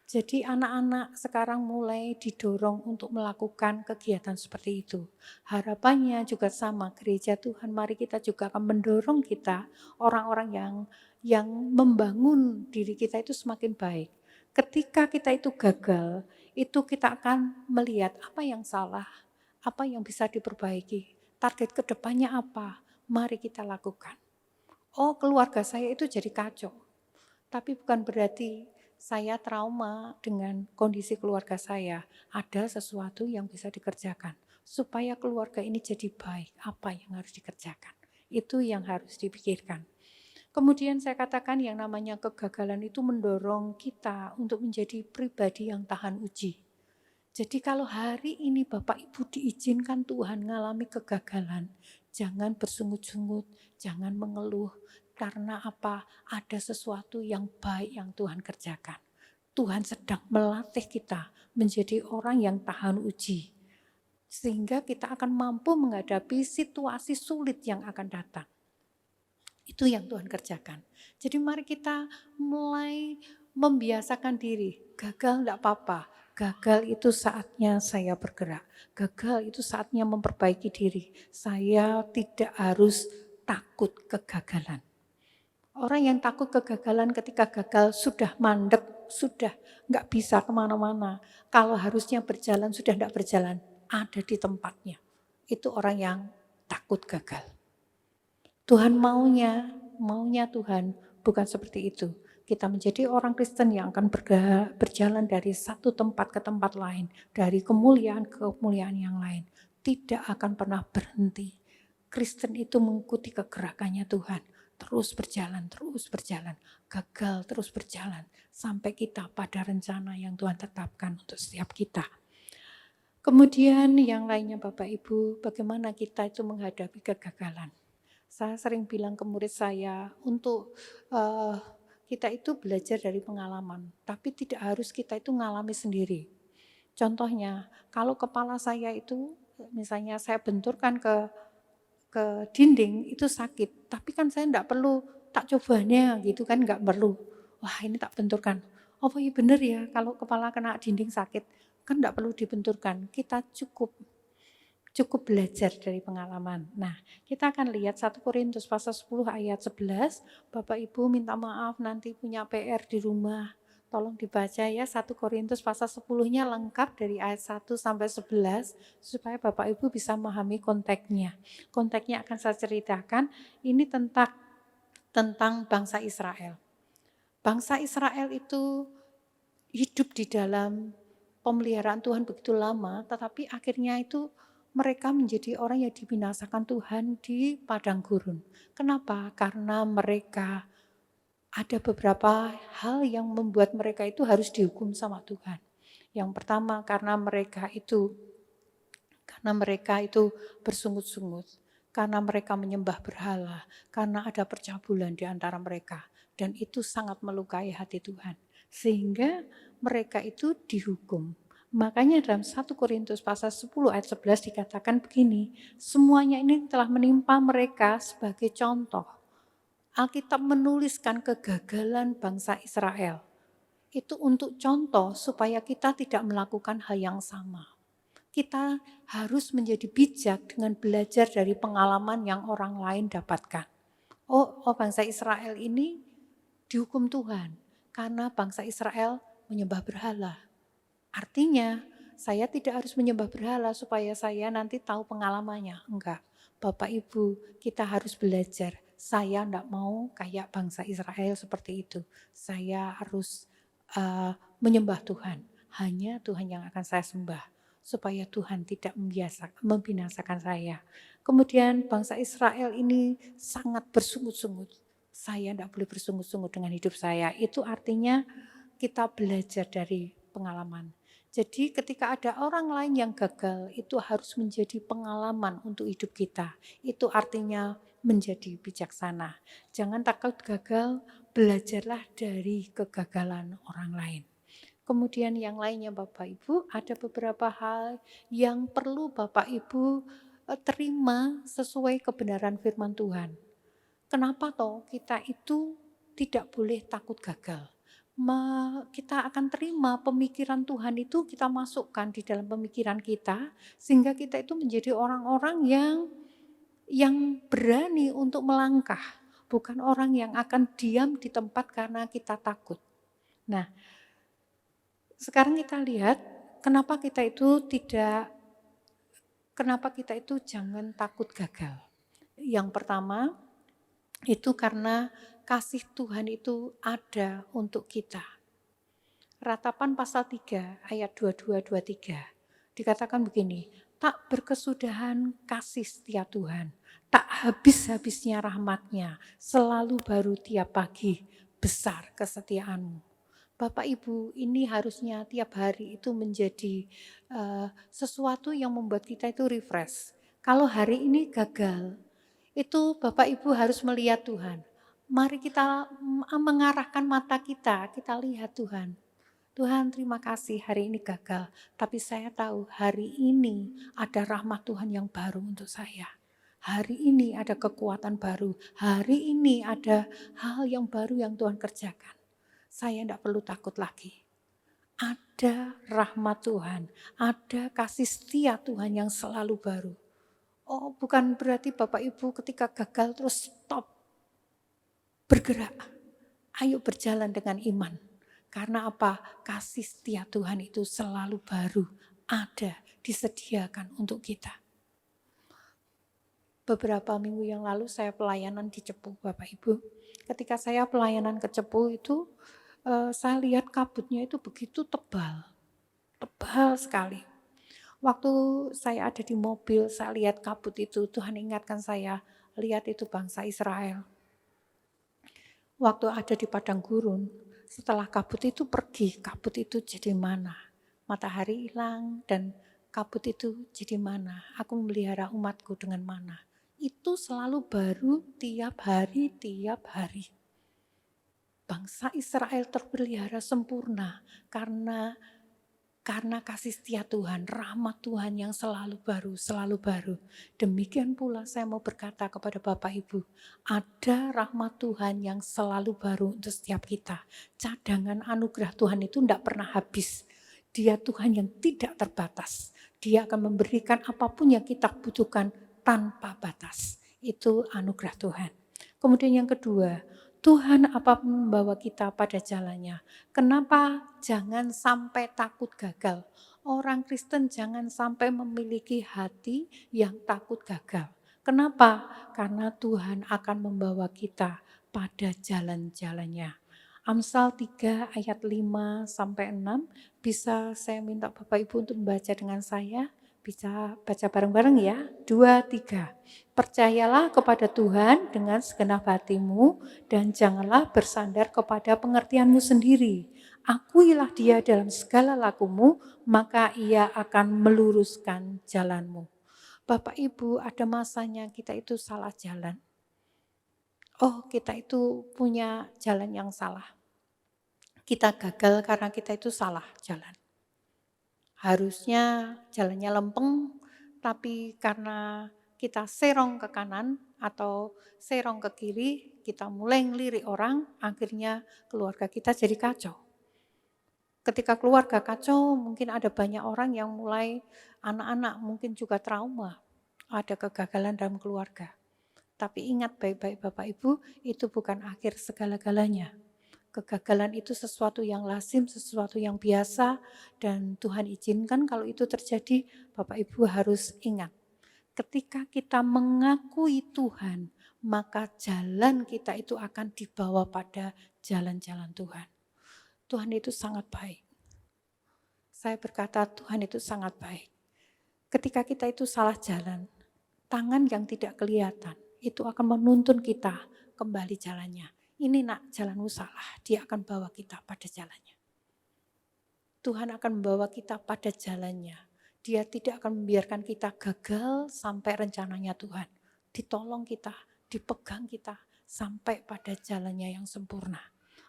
Jadi anak-anak sekarang mulai didorong untuk melakukan kegiatan seperti itu. Harapannya juga sama, gereja Tuhan mari kita juga akan mendorong kita, orang-orang yang membangun diri kita itu semakin baik. Ketika kita itu gagal, itu kita akan melihat apa yang salah, apa yang bisa diperbaiki, target ke depannya apa, mari kita lakukan. Oh, keluarga saya itu jadi kacau, tapi bukan berarti saya trauma dengan kondisi keluarga saya. Ada sesuatu yang bisa dikerjakan supaya keluarga ini jadi baik. Apa yang harus dikerjakan? Itu yang harus dipikirkan. Kemudian saya katakan yang namanya kegagalan itu mendorong kita untuk menjadi pribadi yang tahan uji. Jadi kalau hari ini Bapak Ibu diizinkan Tuhan mengalami kegagalan, jangan bersungut-sungut, jangan mengeluh. Karena apa? Ada sesuatu yang baik yang Tuhan kerjakan. Tuhan sedang melatih kita menjadi orang yang tahan uji. Sehingga kita akan mampu menghadapi situasi sulit yang akan datang. Itu yang Tuhan kerjakan. Jadi mari kita mulai membiasakan diri. Gagal enggak apa-apa. Gagal itu saatnya saya bergerak. Gagal itu saatnya memperbaiki diri. Saya tidak harus takut kegagalan. Orang yang takut kegagalan ketika gagal sudah mandek, sudah enggak bisa kemana-mana. Kalau harusnya berjalan sudah enggak berjalan, ada di tempatnya. Itu orang yang takut gagal. Tuhan maunya Tuhan bukan seperti itu. Kita menjadi orang Kristen yang akan berjalan dari satu tempat ke tempat lain, dari kemuliaan ke kemuliaan yang lain. Tidak akan pernah berhenti. Kristen itu mengikuti kegerakannya Tuhan. Terus berjalan, gagal terus berjalan. Sampai kita pada rencana yang Tuhan tetapkan untuk setiap kita. Kemudian yang lainnya Bapak Ibu, bagaimana kita itu menghadapi kegagalan. Saya sering bilang ke murid saya untuk kita itu belajar dari pengalaman, tapi tidak harus kita itu ngalami sendiri. Contohnya, kalau kepala saya itu misalnya saya benturkan ke dinding itu sakit, tapi kan saya enggak perlu tak cobanya gitu kan, enggak perlu. Wah ini tak benturkan, oh iya bener ya kalau kepala kena dinding sakit, kan enggak perlu dibenturkan, kita cukup belajar dari pengalaman. Nah, kita akan lihat 1 Korintus pasal 10 ayat 11, Bapak Ibu minta maaf nanti punya PR di rumah. Tolong dibaca ya 1 Korintus pasal 10-nya lengkap dari ayat 1 sampai 11 supaya Bapak Ibu bisa memahami konteksnya. Konteksnya akan saya ceritakan, ini tentang bangsa Israel. Bangsa Israel itu hidup di dalam pemeliharaan Tuhan begitu lama, tetapi akhirnya itu mereka menjadi orang yang dibinasakan Tuhan di padang gurun. Kenapa? Karena mereka ada beberapa hal yang membuat mereka itu harus dihukum sama Tuhan. Yang pertama karena mereka itu bersungut-sungut, karena mereka menyembah berhala, karena ada percabulan di antara mereka, dan itu sangat melukai hati Tuhan. Sehingga mereka itu dihukum. Makanya dalam 1 Korintus pasal 10 ayat 11 dikatakan begini, semuanya ini telah menimpa mereka sebagai contoh. Alkitab menuliskan kegagalan bangsa Israel. Itu untuk contoh supaya kita tidak melakukan hal yang sama. Kita harus menjadi bijak dengan belajar dari pengalaman yang orang lain dapatkan. Oh bangsa Israel ini dihukum Tuhan karena bangsa Israel menyembah berhala. Artinya saya tidak harus menyembah berhala supaya saya nanti tahu pengalamannya. Enggak, Bapak Ibu kita harus belajar. Saya enggak mau kayak bangsa Israel seperti itu. Saya harus menyembah Tuhan. Hanya Tuhan yang akan saya sembah. Supaya Tuhan tidak membinasakan saya. Kemudian bangsa Israel ini sangat bersungut-sungut. Saya enggak boleh bersungut-sungut dengan hidup saya. Itu artinya kita belajar dari pengalaman. Jadi ketika ada orang lain yang gagal, itu harus menjadi pengalaman untuk hidup kita. Itu artinya menjadi bijaksana. Jangan takut gagal, belajarlah dari kegagalan orang lain. Kemudian yang lainnya Bapak Ibu, ada beberapa hal yang perlu Bapak Ibu terima sesuai kebenaran firman Tuhan. Kenapa toh kita itu tidak boleh takut gagal? Kita akan terima pemikiran Tuhan itu kita masukkan di dalam pemikiran kita sehingga kita itu menjadi orang-orang yang berani untuk melangkah, bukan orang yang akan diam di tempat karena kita takut. Nah, sekarang kita lihat kenapa kita itu jangan takut gagal. Yang pertama itu karena kasih Tuhan itu ada untuk kita. Ratapan pasal 3 ayat 22-23 dikatakan begini, tak berkesudahan kasih setia Tuhan, tak habis-habisnya rahmatnya, selalu baru tiap pagi, besar kesetiaanmu. Bapak Ibu, ini harusnya tiap hari itu menjadi sesuatu yang membuat kita itu refresh. Kalau hari ini gagal, itu Bapak Ibu harus melihat Tuhan. Mari kita mengarahkan mata kita lihat Tuhan. Tuhan terima kasih hari ini gagal, tapi saya tahu hari ini ada rahmat Tuhan yang baru untuk saya. Hari ini ada kekuatan baru, hari ini ada hal yang baru yang Tuhan kerjakan. Saya tidak perlu takut lagi. Ada rahmat Tuhan, ada kasih setia Tuhan yang selalu baru. Oh bukan berarti Bapak Ibu ketika gagal terus stop. Bergerak, ayo berjalan dengan iman. Karena apa? Kasih setia Tuhan itu selalu baru, ada, disediakan untuk kita. Beberapa minggu yang lalu saya pelayanan di Cepu Bapak Ibu. Ketika saya pelayanan ke Cepu itu, saya lihat kabutnya itu begitu tebal sekali. Waktu saya ada di mobil, saya lihat kabut itu, Tuhan ingatkan saya, lihat itu bangsa Israel. Waktu ada di padang gurun, setelah kabut itu pergi, kabut itu jadi mana? Matahari hilang dan kabut itu jadi mana? Aku memelihara umatku dengan mana? Itu selalu baru tiap hari. Bangsa Israel terpelihara sempurna karena Karena kasih setia Tuhan, rahmat Tuhan yang selalu baru, selalu baru. Demikian pula saya mau berkata kepada Bapak Ibu, ada rahmat Tuhan yang selalu baru untuk setiap kita. Cadangan anugerah Tuhan itu tidak pernah habis. Dia Tuhan yang tidak terbatas. Dia akan memberikan apapun yang kita butuhkan tanpa batas. Itu anugerah Tuhan. Kemudian yang kedua, Tuhan apapun membawa kita pada jalannya. Kenapa jangan sampai takut gagal? Orang Kristen jangan sampai memiliki hati yang takut gagal. Kenapa? Karena Tuhan akan membawa kita pada jalan-jalannya. Amsal 3 ayat 5 sampai 6 bisa saya minta Bapak Ibu untuk membaca dengan saya. Bisa baca bareng-bareng ya. 2, 3. Percayalah kepada Tuhan dengan segenap hatimu dan janganlah bersandar kepada pengertianmu sendiri. Akuilah dia dalam segala lakumu, maka ia akan meluruskan jalanmu. Bapak Ibu, ada masanya kita itu salah jalan. Oh, kita itu punya jalan yang salah. Kita gagal karena kita itu salah jalan. Harusnya jalannya lempeng, tapi karena kita serong ke kanan atau serong ke kiri, kita mulai ngelirik orang, akhirnya keluarga kita jadi kacau. Ketika keluarga kacau, mungkin ada banyak orang yang mulai, anak-anak mungkin juga trauma, ada kegagalan dalam keluarga. Tapi ingat baik-baik Bapak Ibu, itu bukan akhir segala-galanya. Kegagalan itu sesuatu yang lazim, sesuatu yang biasa, dan Tuhan izinkan kalau itu terjadi, Bapak Ibu harus ingat. Ketika kita mengakui Tuhan, maka jalan kita itu akan dibawa pada jalan-jalan Tuhan. Tuhan itu sangat baik. Saya berkata Tuhan itu sangat baik. Ketika kita itu salah jalan, tangan yang tidak kelihatan, itu akan menuntun kita kembali jalannya. Ini nak, jalanmu salah, dia akan bawa kita pada jalannya. Tuhan akan membawa kita pada jalannya. Dia tidak akan membiarkan kita gagal sampai rencananya Tuhan. Ditolong kita, dipegang kita sampai pada jalannya yang sempurna.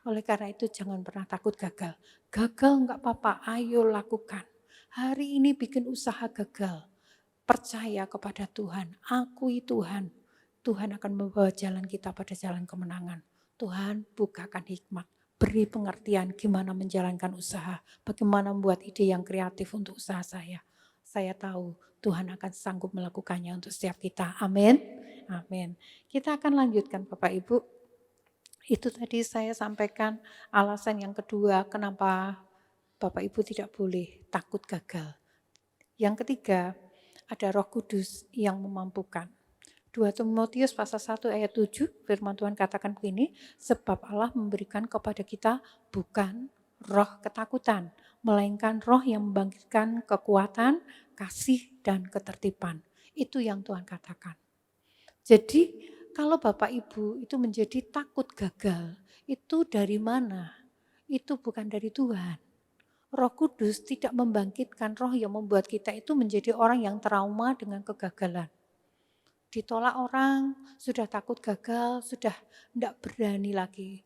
Oleh karena itu jangan pernah takut gagal. Gagal enggak apa-apa, ayo lakukan. Hari ini bikin usaha gagal. Percaya kepada Tuhan, akui Tuhan. Tuhan akan membawa jalan kita pada jalan kemenangan. Tuhan bukakan hikmat, beri pengertian gimana menjalankan usaha, bagaimana membuat ide yang kreatif untuk usaha saya. Saya tahu Tuhan akan sanggup melakukannya untuk setiap kita. Amin. Amin. Kita akan lanjutkan Bapak Ibu. Itu tadi saya sampaikan alasan yang kedua kenapa Bapak Ibu tidak boleh takut gagal. Yang ketiga, ada Roh Kudus yang memampukan. 2 Timotius pasal 1 ayat 7, firman Tuhan katakan begini, sebab Allah memberikan kepada kita bukan roh ketakutan, melainkan roh yang membangkitkan kekuatan, kasih, dan ketertiban. Itu yang Tuhan katakan. Jadi kalau Bapak Ibu itu menjadi takut gagal, itu dari mana? Itu bukan dari Tuhan. Roh Kudus tidak membangkitkan roh yang membuat kita itu menjadi orang yang trauma dengan kegagalan. Ditolak orang, sudah takut gagal, sudah tidak berani lagi.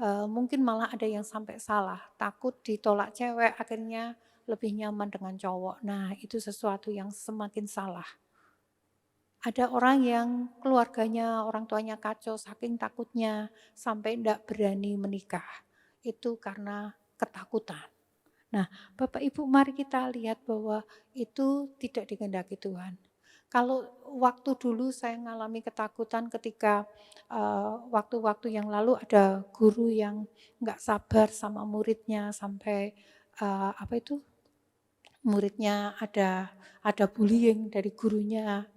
Mungkin malah ada yang sampai salah, takut ditolak cewek, akhirnya lebih nyaman dengan cowok. Nah, itu sesuatu yang semakin salah. Ada orang yang keluarganya, orang tuanya kacau, saking takutnya sampai tidak berani menikah. Itu karena ketakutan. Nah, Bapak Ibu mari kita lihat bahwa itu tidak dikehendaki Tuhan. Kalau waktu dulu saya mengalami ketakutan ketika waktu-waktu yang lalu ada guru yang nggak sabar sama muridnya sampai muridnya ada bullying dari gurunya,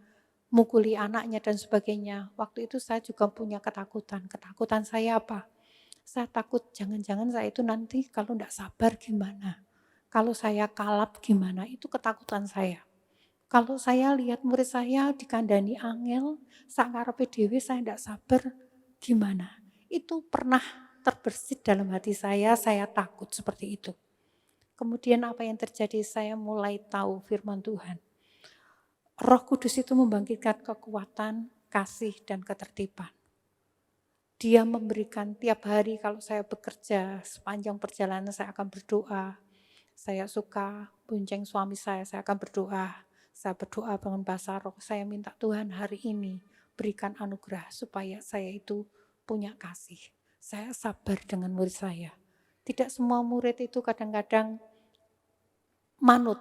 mukuli anaknya dan sebagainya. Waktu itu saya juga punya ketakutan. Ketakutan saya apa? Saya takut jangan-jangan saya itu nanti kalau nggak sabar gimana? Kalau saya kalap gimana? Itu ketakutan saya. Kalau saya lihat murid saya dikandani angel, sak ngarepe dhewe saya tidak sabar, gimana? Itu pernah terbersit dalam hati saya takut seperti itu. Kemudian apa yang terjadi? Saya mulai tahu firman Tuhan. Roh Kudus itu membangkitkan kekuatan, kasih, dan ketertiban. Dia memberikan tiap hari kalau saya bekerja, sepanjang perjalanan saya akan berdoa. Saya suka bonceng suami saya akan berdoa. Saya berdoa dengan bahasa roh, saya minta Tuhan hari ini berikan anugerah supaya saya itu punya kasih. Saya sabar dengan murid saya. Tidak semua murid itu kadang-kadang manut.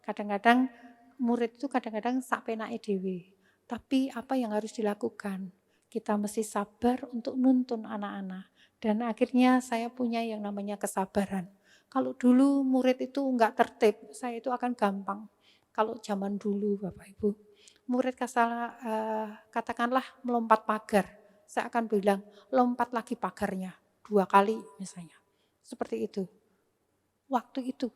Kadang-kadang murid itu kadang-kadang sak penake dhewe. Tapi apa yang harus dilakukan? Kita mesti sabar untuk nuntun anak-anak. Dan akhirnya saya punya yang namanya kesabaran. Kalau dulu murid itu enggak tertib, saya itu akan gampang. Kalau zaman dulu Bapak Ibu, murid katakanlah melompat pagar. Saya akan bilang, lompat lagi pagarnya 2 kali misalnya. Seperti itu. Waktu itu.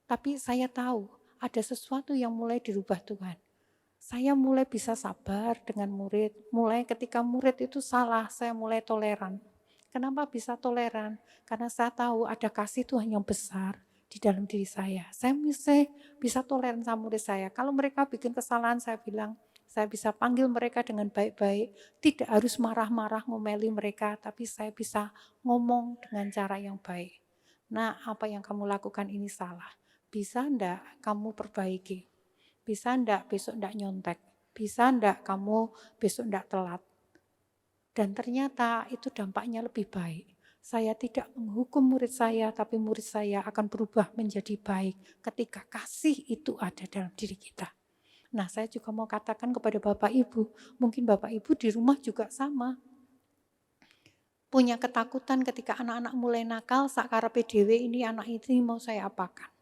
Tapi saya tahu ada sesuatu yang mulai dirubah Tuhan. Saya mulai bisa sabar dengan murid. Mulai ketika murid itu salah, saya mulai toleran. Kenapa bisa toleran? Karena saya tahu ada kasih Tuhan yang besar di dalam diri saya. Saya bisa toleran sama murid saya. Kalau mereka bikin kesalahan, saya bilang, saya bisa panggil mereka dengan baik-baik. Tidak harus marah-marah ngomeli mereka, tapi saya bisa ngomong dengan cara yang baik. Nah, apa yang kamu lakukan ini salah. Bisa enggak kamu perbaiki? Bisa enggak besok enggak nyontek? Bisa enggak kamu besok enggak telat? Dan ternyata itu dampaknya lebih baik. Saya tidak menghukum murid saya, tapi murid saya akan berubah menjadi baik ketika kasih itu ada dalam diri kita. Nah, saya juga mau katakan kepada Bapak Ibu, mungkin Bapak Ibu di rumah juga sama. Punya ketakutan ketika anak-anak mulai nakal, sakarepe dhewe ini anak ini mau saya apakan.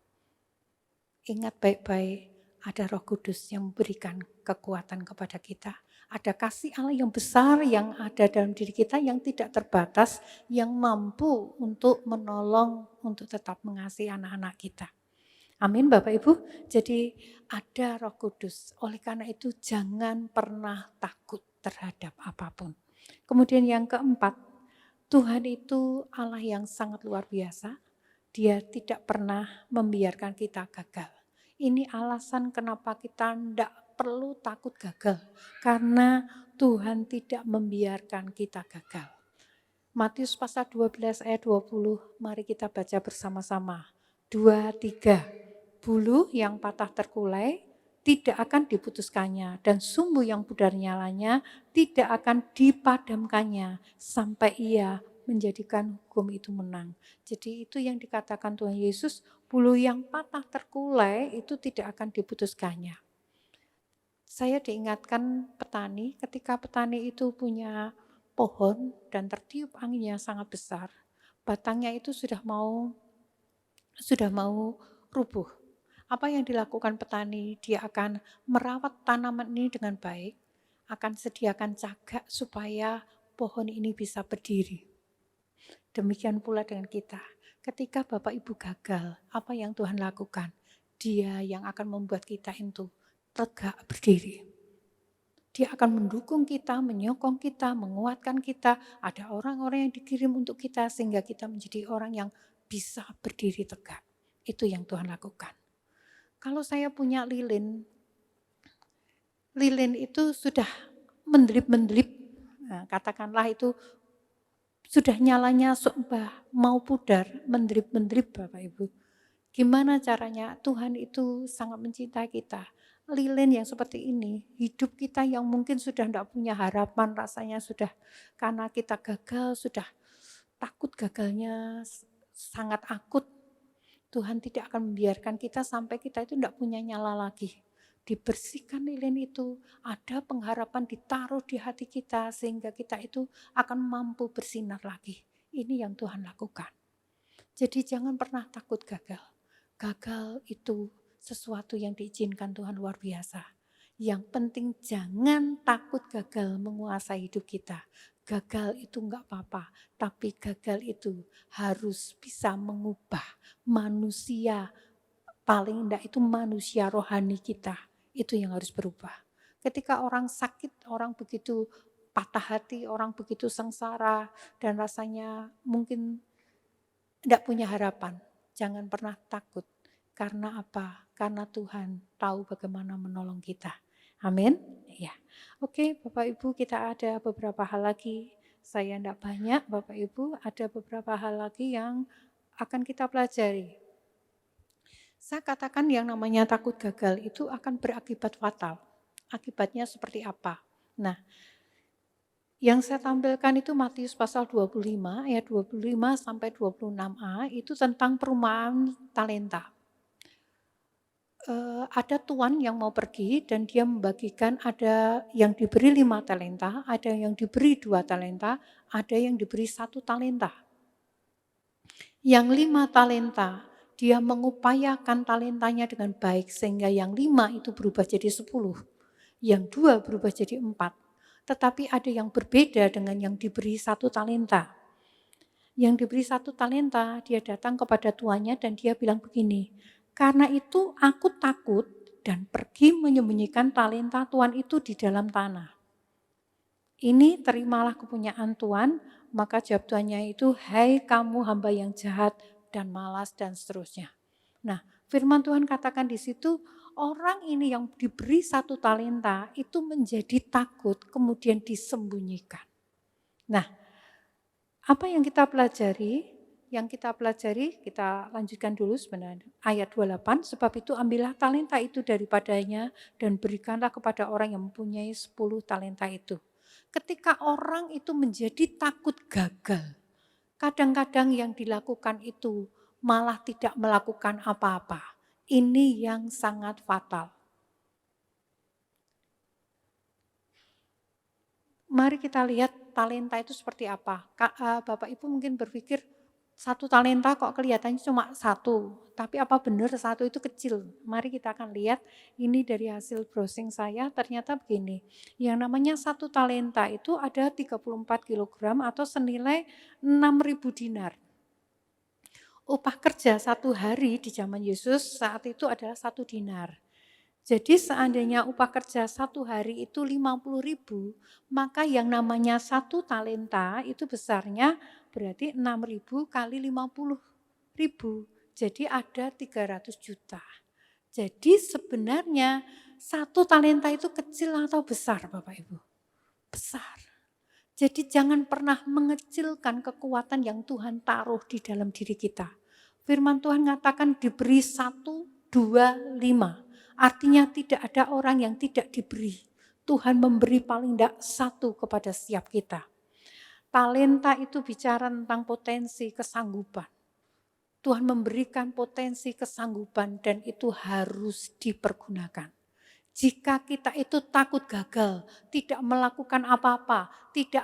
Ingat baik-baik, ada Roh Kudus yang memberikan kekuatan kepada kita. Ada kasih Allah yang besar yang ada dalam diri kita yang tidak terbatas, yang mampu untuk menolong, untuk tetap mengasihi anak-anak kita. Amin Bapak Ibu. Jadi ada Roh Kudus. Oleh karena itu jangan pernah takut terhadap apapun. Kemudian yang keempat, Tuhan itu Allah yang sangat luar biasa. Dia tidak pernah membiarkan kita gagal. Ini alasan kenapa kita tidak perlu takut gagal. Karena Tuhan tidak membiarkan kita gagal. Matius pasal 12 ayat 20, mari kita baca bersama-sama. 2, 3. Bulu yang patah terkulai tidak akan diputuskannya dan sumbu yang pudar nyalanya tidak akan dipadamkannya sampai ia menjadikan hukum itu menang. Jadi itu yang dikatakan Tuhan Yesus, bulu yang patah terkulai itu tidak akan diputuskannya. Saya diingatkan petani, ketika petani itu punya pohon dan tertiup angin yang sangat besar, batangnya itu sudah mau rubuh. Apa yang dilakukan petani? Dia akan merawat tanaman ini dengan baik, akan sediakan cagak supaya pohon ini bisa berdiri. Demikian pula dengan kita. Ketika Bapak Ibu gagal, apa yang Tuhan lakukan? Dia yang akan membuat kita itu tegak berdiri. Dia akan mendukung kita, menyokong kita, menguatkan kita. Ada orang-orang yang dikirim untuk kita sehingga kita menjadi orang yang bisa berdiri tegak. Itu yang Tuhan lakukan. Kalau saya punya lilin itu sudah mendelip-mendelip, nah, katakanlah itu sudah nyalanya mau pudar, mendelip-mendelip Bapak Ibu. Gimana caranya? Tuhan itu sangat mencintai kita. Lilin yang seperti ini, hidup kita yang mungkin sudah tidak punya harapan, rasanya sudah karena kita gagal, sudah takut gagalnya sangat akut. Tuhan tidak akan membiarkan kita sampai kita itu tidak punya nyala lagi. Dibersihkan lilin itu, ada pengharapan ditaruh di hati kita sehingga kita itu akan mampu bersinar lagi. Ini yang Tuhan lakukan. Jadi jangan pernah takut gagal. Gagal itu sesuatu yang diizinkan Tuhan luar biasa. Yang penting jangan takut gagal menguasai hidup kita. Gagal itu enggak apa-apa, tapi gagal itu harus bisa mengubah manusia, paling enggak itu manusia rohani kita, itu yang harus berubah. Ketika orang sakit, orang begitu patah hati, orang begitu sengsara, dan rasanya mungkin enggak punya harapan, jangan pernah takut. Karena apa? Karena Tuhan tahu bagaimana menolong kita. Amin. Ya. Oke, Bapak Ibu, kita ada beberapa hal lagi. Saya tidak banyak, Bapak Ibu, ada beberapa hal lagi yang akan kita pelajari. Saya katakan yang namanya takut gagal itu akan berakibat fatal. Akibatnya seperti apa? Nah, yang saya tampilkan itu Matius pasal 25 ayat 25 sampai 26a itu tentang perumpamaan talenta. Ada tuan yang mau pergi dan dia membagikan, ada yang diberi 5 talenta, ada yang diberi 2 talenta, ada yang diberi 1 talenta. Yang 5 talenta, dia mengupayakan talentanya dengan baik sehingga yang 5 itu berubah jadi 10, yang 2 berubah jadi 4. Tetapi ada yang berbeda dengan yang diberi 1 talenta. Yang diberi 1 talenta, dia datang kepada tuannya dan dia bilang begini, "Karena itu aku takut dan pergi menyembunyikan talenta tuan itu di dalam tanah. Ini terimalah kepunyaan tuan." Maka jawab tuannya itu, "Hai kamu hamba yang jahat dan malas," dan seterusnya. Nah, firman Tuhan katakan di situ, orang ini yang diberi 1 talenta itu menjadi takut, kemudian disembunyikan. Nah, apa yang kita pelajari? Yang kita pelajari, kita lanjutkan dulu sebenarnya. Ayat 28, sebab itu ambillah talenta itu daripadanya dan berikanlah kepada orang yang mempunyai 10 talenta itu. Ketika orang itu menjadi takut gagal, kadang-kadang yang dilakukan itu malah tidak melakukan apa-apa. Ini yang sangat fatal. Mari kita lihat talenta itu seperti apa. Bapak Ibu mungkin berpikir 1 talenta kok kelihatannya cuma 1, tapi apa benar 1 itu kecil? Mari kita akan lihat, ini dari hasil browsing saya ternyata begini, yang namanya 1 talenta itu ada 34 kilogram atau senilai 6.000 dinar. Upah kerja 1 hari di zaman Yesus saat itu adalah 1 dinar. Jadi seandainya upah kerja 1 hari itu 50.000, maka yang namanya 1 talenta itu besarnya berarti 6.000 kali 50.000. Jadi ada 300 juta. Jadi sebenarnya 1 talenta itu kecil atau besar Bapak Ibu? Besar. Jadi jangan pernah mengecilkan kekuatan yang Tuhan taruh di dalam diri kita. Firman Tuhan mengatakan diberi 1, 2, 5. Artinya tidak ada orang yang tidak diberi. Tuhan memberi paling tidak 1 kepada setiap kita. Talenta itu bicara tentang potensi kesanggupan. Tuhan memberikan potensi kesanggupan dan itu harus dipergunakan. Jika kita itu takut gagal, tidak melakukan apa-apa, tidak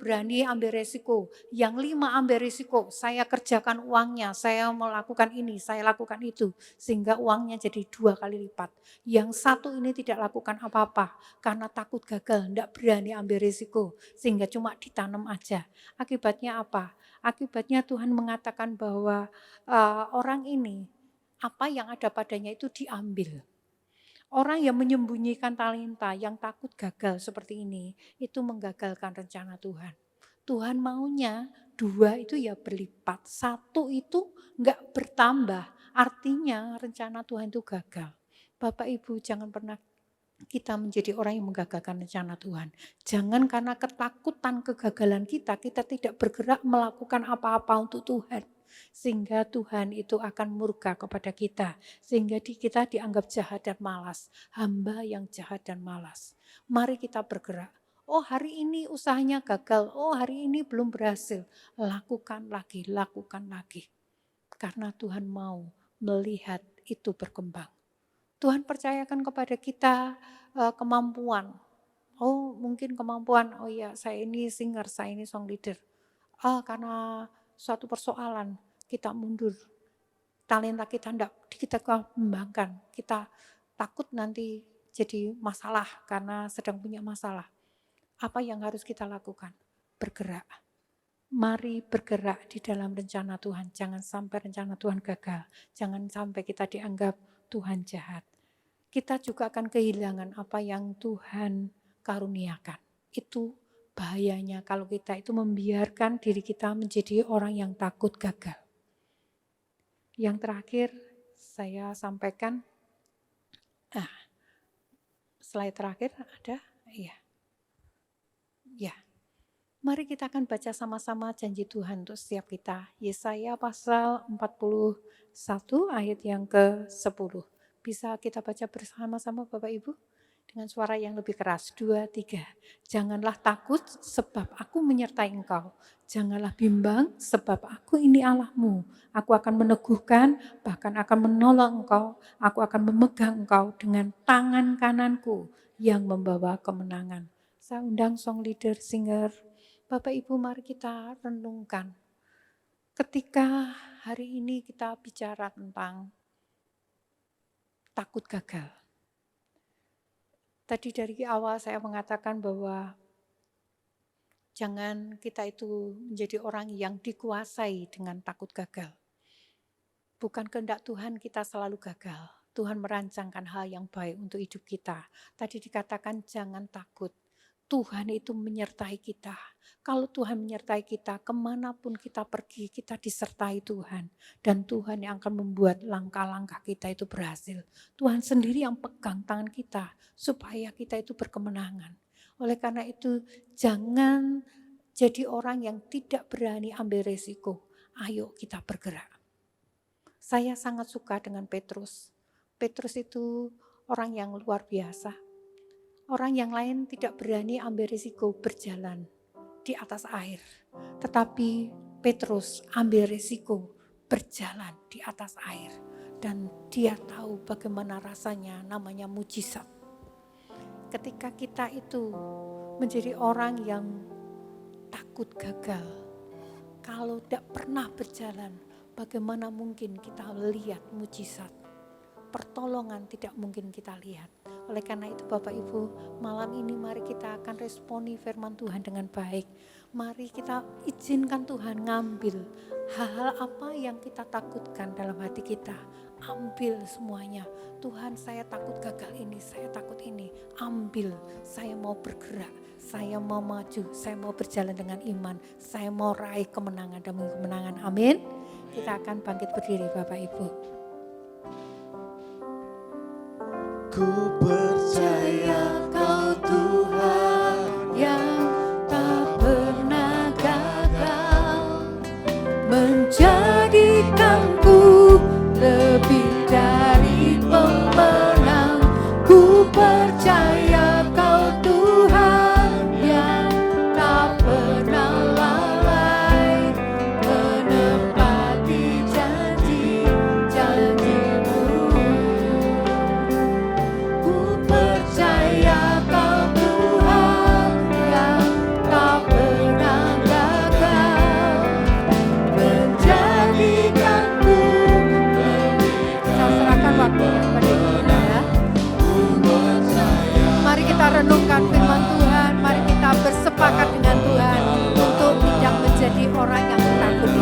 berani ambil resiko. Yang 5 ambil resiko, saya kerjakan uangnya, saya melakukan ini, saya lakukan itu. Sehingga uangnya jadi 2 kali lipat. Yang 1 ini tidak lakukan apa-apa, karena takut gagal, tidak berani ambil resiko. Sehingga cuma ditanam aja. Akibatnya apa? Akibatnya Tuhan mengatakan bahwa orang ini, apa yang ada padanya itu diambil. Orang yang menyembunyikan talenta, yang takut gagal seperti ini, itu menggagalkan rencana Tuhan. Tuhan maunya 2 itu ya berlipat, 1 itu enggak bertambah, artinya rencana Tuhan itu gagal. Bapak Ibu jangan pernah kita menjadi orang yang menggagalkan rencana Tuhan. Jangan karena ketakutan kegagalan kita tidak bergerak melakukan apa-apa untuk Tuhan. Sehingga Tuhan itu akan murka kepada kita. Sehingga kita dianggap jahat dan malas. Hamba yang jahat dan malas. Mari kita bergerak. Oh hari ini usahanya gagal. Oh hari ini belum berhasil. Lakukan lagi, lakukan lagi. Karena Tuhan mau melihat itu berkembang. Tuhan percayakan kepada kita kemampuan. Oh mungkin kemampuan, oh ya saya ini singer, saya ini song leader. Karena suatu persoalan kita mundur. Talenta kita tidak kita kembangkan. Kita takut nanti jadi masalah karena sedang punya masalah. Apa yang harus kita lakukan? Bergerak. Mari bergerak di dalam rencana Tuhan. Jangan sampai rencana Tuhan gagal. Jangan sampai kita dianggap Tuhan jahat. Kita juga akan kehilangan apa yang Tuhan karuniakan. Itu bahayanya kalau kita itu membiarkan diri kita menjadi orang yang takut gagal. Yang terakhir saya sampaikan, slide terakhir ada? Iya. Ya. Mari kita akan baca sama-sama janji Tuhan untuk setiap kita. Yesaya pasal 41 ayat yang ke-10. Bisa kita baca bersama-sama Bapak Ibu? Dengan suara yang lebih keras. 2, 3. Janganlah takut sebab aku menyertai engkau. Janganlah bimbang sebab aku ini Allahmu. Aku akan meneguhkan, bahkan akan menolong engkau. Aku akan memegang engkau dengan tangan kananku yang membawa kemenangan. Saya undang song leader, singer, Bapak Ibu mari kita renungkan. Ketika hari ini kita bicara tentang takut gagal. Tadi dari awal saya mengatakan bahwa jangan kita itu menjadi orang yang dikuasai dengan takut gagal. Bukan kehendak Tuhan kita selalu gagal. Tuhan merancangkan hal yang baik untuk hidup kita. Tadi dikatakan jangan takut. Tuhan itu menyertai kita. Kalau Tuhan menyertai kita, kemanapun kita pergi, kita disertai Tuhan. Dan Tuhan yang akan membuat langkah-langkah kita itu berhasil. Tuhan sendiri yang pegang tangan kita, supaya kita itu berkemenangan. Oleh karena itu, jangan jadi orang yang tidak berani ambil resiko. Ayo kita bergerak. Saya sangat suka dengan Petrus. Petrus itu orang yang luar biasa. Orang yang lain tidak berani ambil risiko berjalan di atas air. Tetapi Petrus ambil risiko berjalan di atas air. Dan dia tahu bagaimana rasanya namanya mujizat. Ketika kita itu menjadi orang yang takut gagal, kalau tidak pernah berjalan, bagaimana mungkin kita melihat mujizat? Pertolongan tidak mungkin kita lihat. Oleh karena itu Bapak Ibu, malam ini mari kita akan responi firman Tuhan dengan baik. Mari kita izinkan Tuhan ngambil hal-hal apa yang kita takutkan dalam hati kita. Ambil semuanya. Tuhan, saya takut gagal ini, saya takut ini. Ambil, saya mau bergerak, saya mau maju, saya mau berjalan dengan iman. Saya mau raih kemenangan demi kemenangan. Amin. Kita akan bangkit berdiri Bapak Ibu. Ku percaya Kau Tuhan yang tak pernah gagal, menjadikanku lebih dari pemenang. Ku percaya Kau Tuhan yang tak pernah lalai, menepati janji-janji-Mu. Percaya Kau Tuhan yang tak pernah gagal, menjadikanku lebih. Saya serahkan waktu kepada kita ya. Mari kita renungkan firman Tuhan, mari kita bersepakat dengan Tuhan untuk tidak menjadi orang yang takut.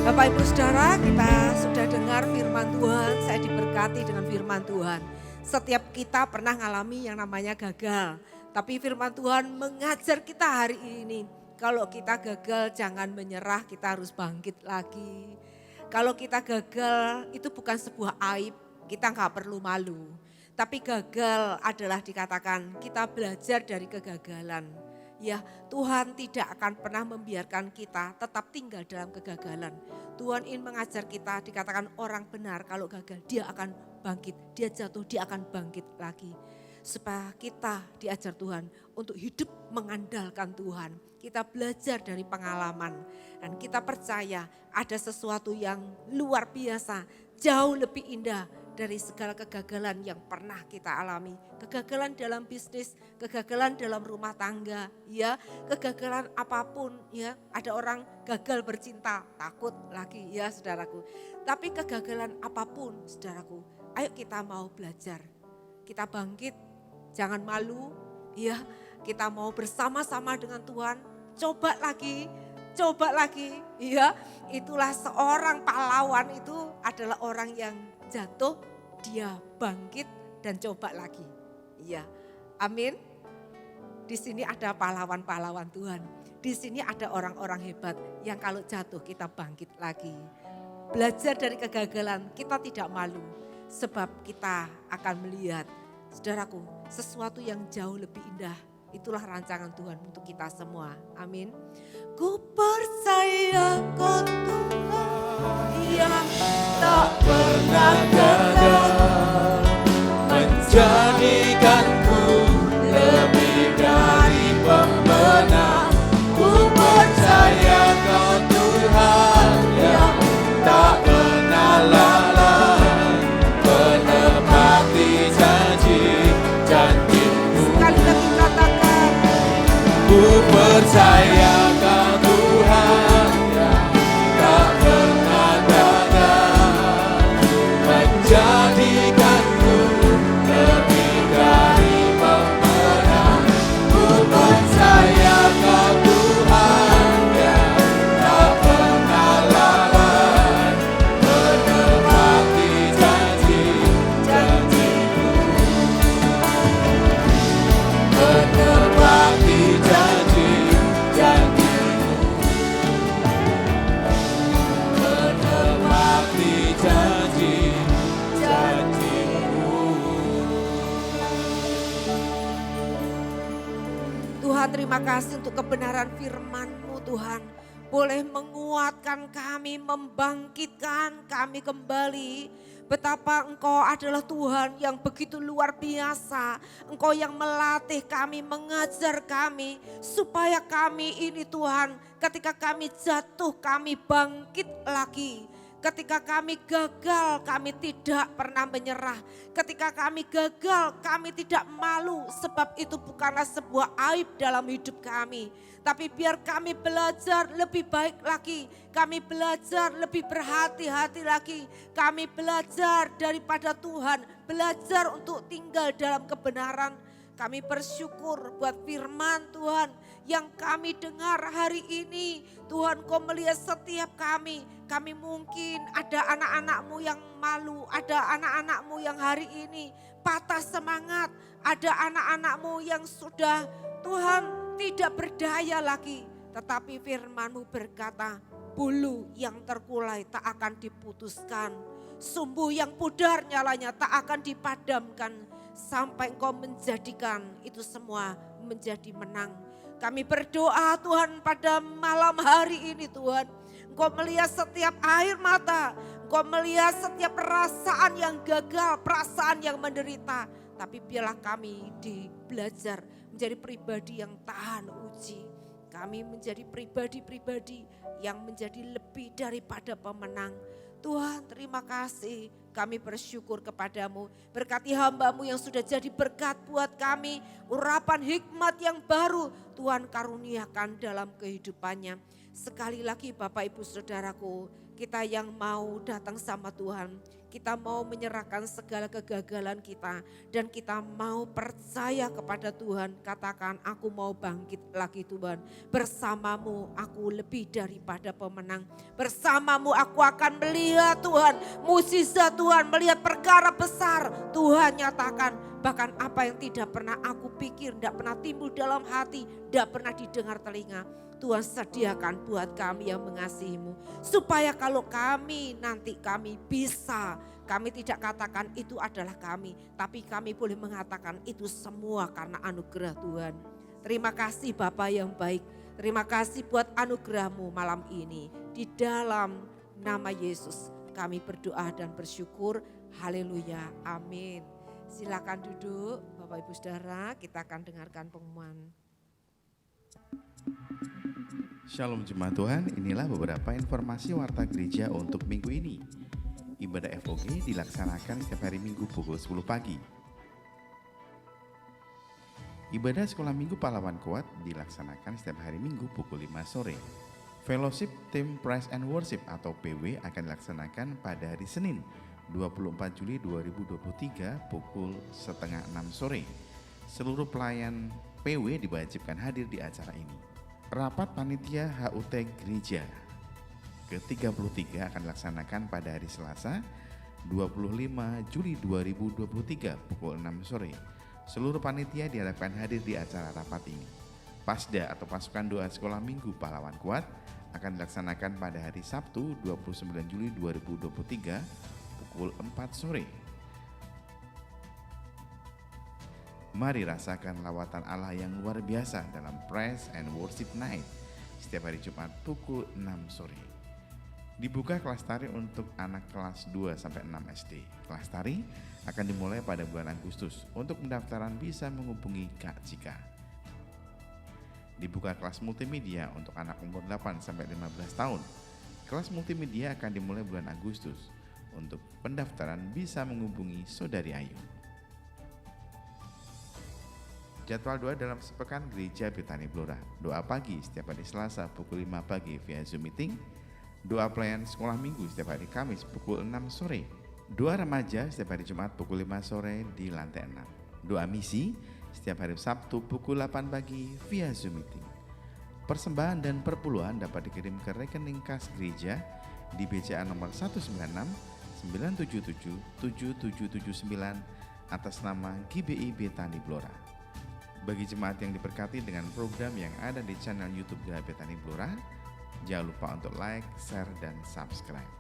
Bapak Ibu Saudara, kita sudah dengar firman Tuhan, saya diberkati dengan firman Tuhan. Setiap kita pernah mengalami yang namanya gagal, tapi firman Tuhan mengajar kita hari ini. Kalau kita gagal jangan menyerah, kita harus bangkit lagi. Kalau kita gagal itu bukan sebuah aib, kita nggak perlu malu. Tapi gagal adalah dikatakan kita belajar dari kegagalan. Ya, Tuhan tidak akan pernah membiarkan kita tetap tinggal dalam kegagalan. Tuhan ingin mengajar kita, dikatakan orang benar kalau gagal dia akan bangkit, dia jatuh dia akan bangkit lagi. Supaya kita diajar Tuhan untuk hidup mengandalkan Tuhan. Kita belajar dari pengalaman dan kita percaya ada sesuatu yang luar biasa, jauh lebih indah dari segala kegagalan yang pernah kita alami. Kegagalan dalam bisnis, kegagalan dalam rumah tangga, ya, kegagalan apapun, ya. Ada orang gagal bercinta, takut lagi, ya, saudaraku. Tapi kegagalan apapun, saudaraku, Ayo kita mau belajar, kita bangkit, jangan malu, ya. Kita mau bersama-sama dengan Tuhan, coba lagi, ya. Itulah seorang pahlawan itu adalah orang yang jatuh, dia bangkit dan coba lagi. Ya, amin. Di sini ada pahlawan-pahlawan Tuhan. Di sini ada orang-orang hebat yang kalau jatuh kita bangkit lagi. Belajar dari kegagalan, kita tidak malu. Sebab kita akan melihat, saudaraku, sesuatu yang jauh lebih indah. Itulah rancangan Tuhan untuk kita semua. Amin. Ku percaya kau Tuhan yang tak pernah gagal, menjadikanku lebih dari pemenang. Ku percaya kau Tuhan yang tak pernah lalai, menepati janji-janji-Mu. sekali lagi katakan, Ku percaya kau Tuhan yang tak pernah gagal, menjadikanku lebih dari pemenang. Ku percaya kau Tuhan yang tak pernah lalai, menepati janji-janji-Mu. Menepati janji-janji-Mu. Menepati janji-janji-Mu. Tuhan terima kasih untuk kebenaran firman-Mu Tuhan. Boleh menguatkan kami, membangkitkan kami kembali. Betapa Engkau adalah Tuhan yang begitu luar biasa. Engkau yang melatih kami, mengajar kami. Supaya kami ini Tuhan, ketika kami jatuh kami bangkit lagi. Ketika kami gagal, kami tidak pernah menyerah. Ketika kami gagal, kami tidak malu. Sebab itu bukanlah sebuah aib dalam hidup kami. Tapi biar kami belajar lebih baik lagi. Kami belajar lebih berhati-hati lagi. Kami belajar daripada Tuhan. Belajar untuk tinggal dalam kebenaran. Kami bersyukur buat firman Tuhan yang kami dengar hari ini. Tuhan, Kau melihat setiap kami. Kami mungkin ada anak-anak-Mu yang malu. Ada anak-anak-Mu yang hari ini patah semangat. Ada anak-anak-Mu yang sudah Tuhan tidak berdaya lagi. Tetapi firman-Mu berkata, bulu yang terkulai tak akan diputuskan. Sumbu yang pudar nyalanya tak akan dipadamkan. Sampai Engkau menjadikan itu semua menjadi menang. Kami berdoa Tuhan pada malam hari ini Tuhan. Engkau melihat setiap air mata. Engkau melihat setiap perasaan yang gagal, perasaan yang menderita. Tapi biarlah kami belajar menjadi pribadi yang tahan uji. Kami menjadi pribadi-pribadi yang menjadi lebih daripada pemenang. Tuhan terima kasih, kami bersyukur kepadamu. Berkati hamba-Mu yang sudah jadi berkat buat kami. Urapan hikmat yang baru Tuhan karuniakan dalam kehidupannya. Sekali lagi Bapak Ibu Saudaraku, kita yang mau datang sama Tuhan. Kita mau menyerahkan segala kegagalan kita. Dan kita mau percaya kepada Tuhan. Katakan, aku mau bangkit lagi Tuhan. Bersamamu aku lebih daripada pemenang. Bersamamu aku akan melihat Tuhan. Mukjizat Tuhan, melihat perkara besar Tuhan nyatakan. Bahkan apa yang tidak pernah aku pikir, tidak pernah timbul dalam hati, tidak pernah didengar telinga. Tuhan sediakan buat kami yang mengasihi-Mu. Supaya kalau kami nanti kami bisa, kami tidak katakan itu adalah kami. Tapi kami boleh mengatakan itu semua karena anugerah Tuhan. Terima kasih Bapa yang baik. Terima kasih buat anugerah-Mu malam ini. Di dalam nama Yesus kami berdoa dan bersyukur. Haleluya, amin. Silakan duduk Bapak Ibu Saudara, kita akan dengarkan pengumuman. Shalom Jemaat Tuhan, inilah beberapa informasi warta gereja untuk minggu ini. Ibadah FOG dilaksanakan setiap hari Minggu pukul 10 pagi. Ibadah sekolah Minggu Pahlawan Kuat dilaksanakan setiap hari Minggu pukul 5 sore. Fellowship Team Praise and Worship atau PW akan dilaksanakan pada hari Senin 24 Juli 2023 pukul 5:30 sore. Seluruh pelayan PW diwajibkan hadir di acara ini. Rapat Panitia HUT Gereja ke-33 akan dilaksanakan pada hari Selasa 25 Juli 2023 pukul 6 sore. Seluruh panitia diharapkan hadir di acara rapat ini. Pasda atau pasukan doa sekolah minggu pahlawan kuat akan dilaksanakan pada hari Sabtu 29 Juli 2023 pukul 4 sore. Mari rasakan lawatan Allah yang luar biasa dalam Praise and Worship Night setiap hari Jumat pukul 6 sore. Dibuka kelas tari untuk anak kelas 2 sampai 6 SD. Kelas tari akan dimulai pada bulan Agustus. Untuk pendaftaran bisa menghubungi Kak Cika. Dibuka kelas multimedia untuk anak umur 8 sampai 15 tahun. Kelas multimedia akan dimulai bulan Agustus. Untuk pendaftaran bisa menghubungi Saudari Ayu. Jadwal doa dalam sepekan Gereja Betani Blora. Doa pagi setiap hari Selasa pukul 5 pagi via Zoom meeting. Doa pelayan sekolah minggu setiap hari Kamis pukul 6 sore. Doa remaja setiap hari Jumat pukul 5 sore di lantai 6. Doa misi setiap hari Sabtu pukul 8 pagi via Zoom meeting. Persembahan dan perpuluhan dapat dikirim ke rekening kas gereja di BCA nomor 196 977 7779 atas nama GBI Betani Blora. Bagi jemaat yang diberkati dengan program yang ada di channel YouTube Gereja Betani Blora, jangan lupa untuk like, share, dan subscribe.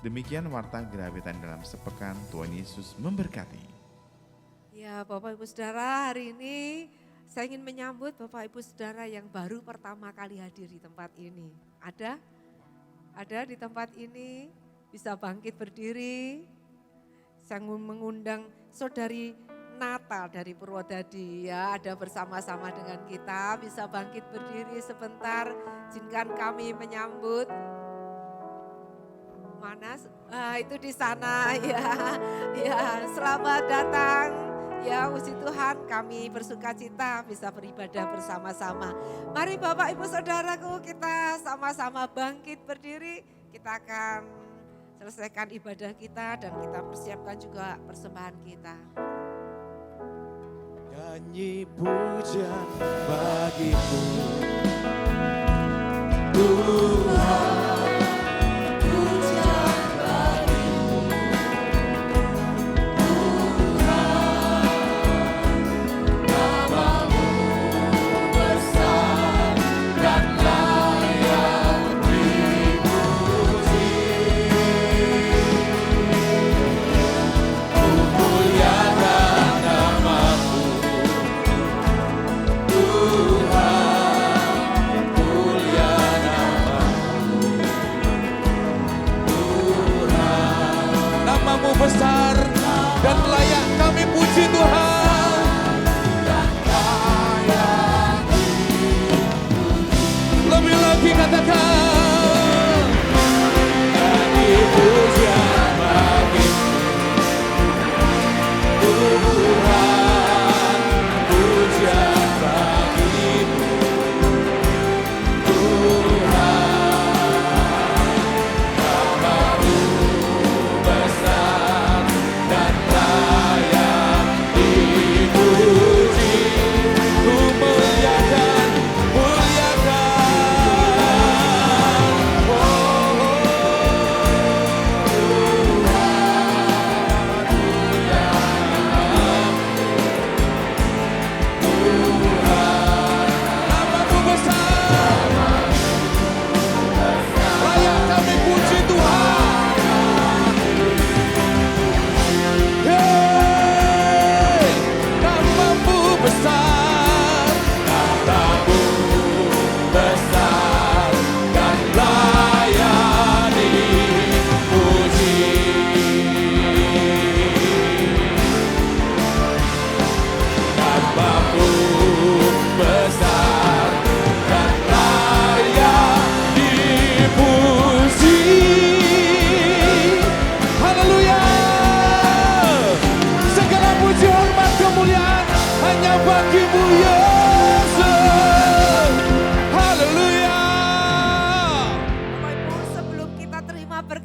Demikian warta Gereja Betani dalam sepekan. Tuhan Yesus memberkati. Ya Bapak Ibu Saudara, hari ini saya ingin menyambut Bapak Ibu Saudara yang baru pertama kali hadir di tempat ini. Ada? Ada di tempat ini? Bisa bangkit berdiri. Saya mengundang Saudari Nata dari Purwodadi, ya, ada bersama-sama dengan kita, bisa bangkit berdiri sebentar. Izinkan kami menyambut. Mana? Itu di sana, ya. Ya, selamat datang. Ya, puji Tuhan, kami bersukacita bisa beribadah bersama-sama. Mari Bapak Ibu Saudaraku, kita sama-sama bangkit berdiri. Kita akan selesaikan ibadah kita dan kita persiapkan juga persembahan kita. Nyanyi pujian bagimu Tuhan, pujian bagimu Tuhan, namamu besar dan layak dipuji. Ku muliakan namamu besar dan layak kami puji Tuhan. Lebih lagi katakan, nyanyi pujian bagimu Tuhan, pujian bagimu Tuhan, namamu besar dan layak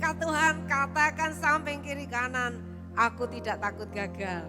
angkat Tuhan, katakan samping kiri kanan, aku tidak takut gagal.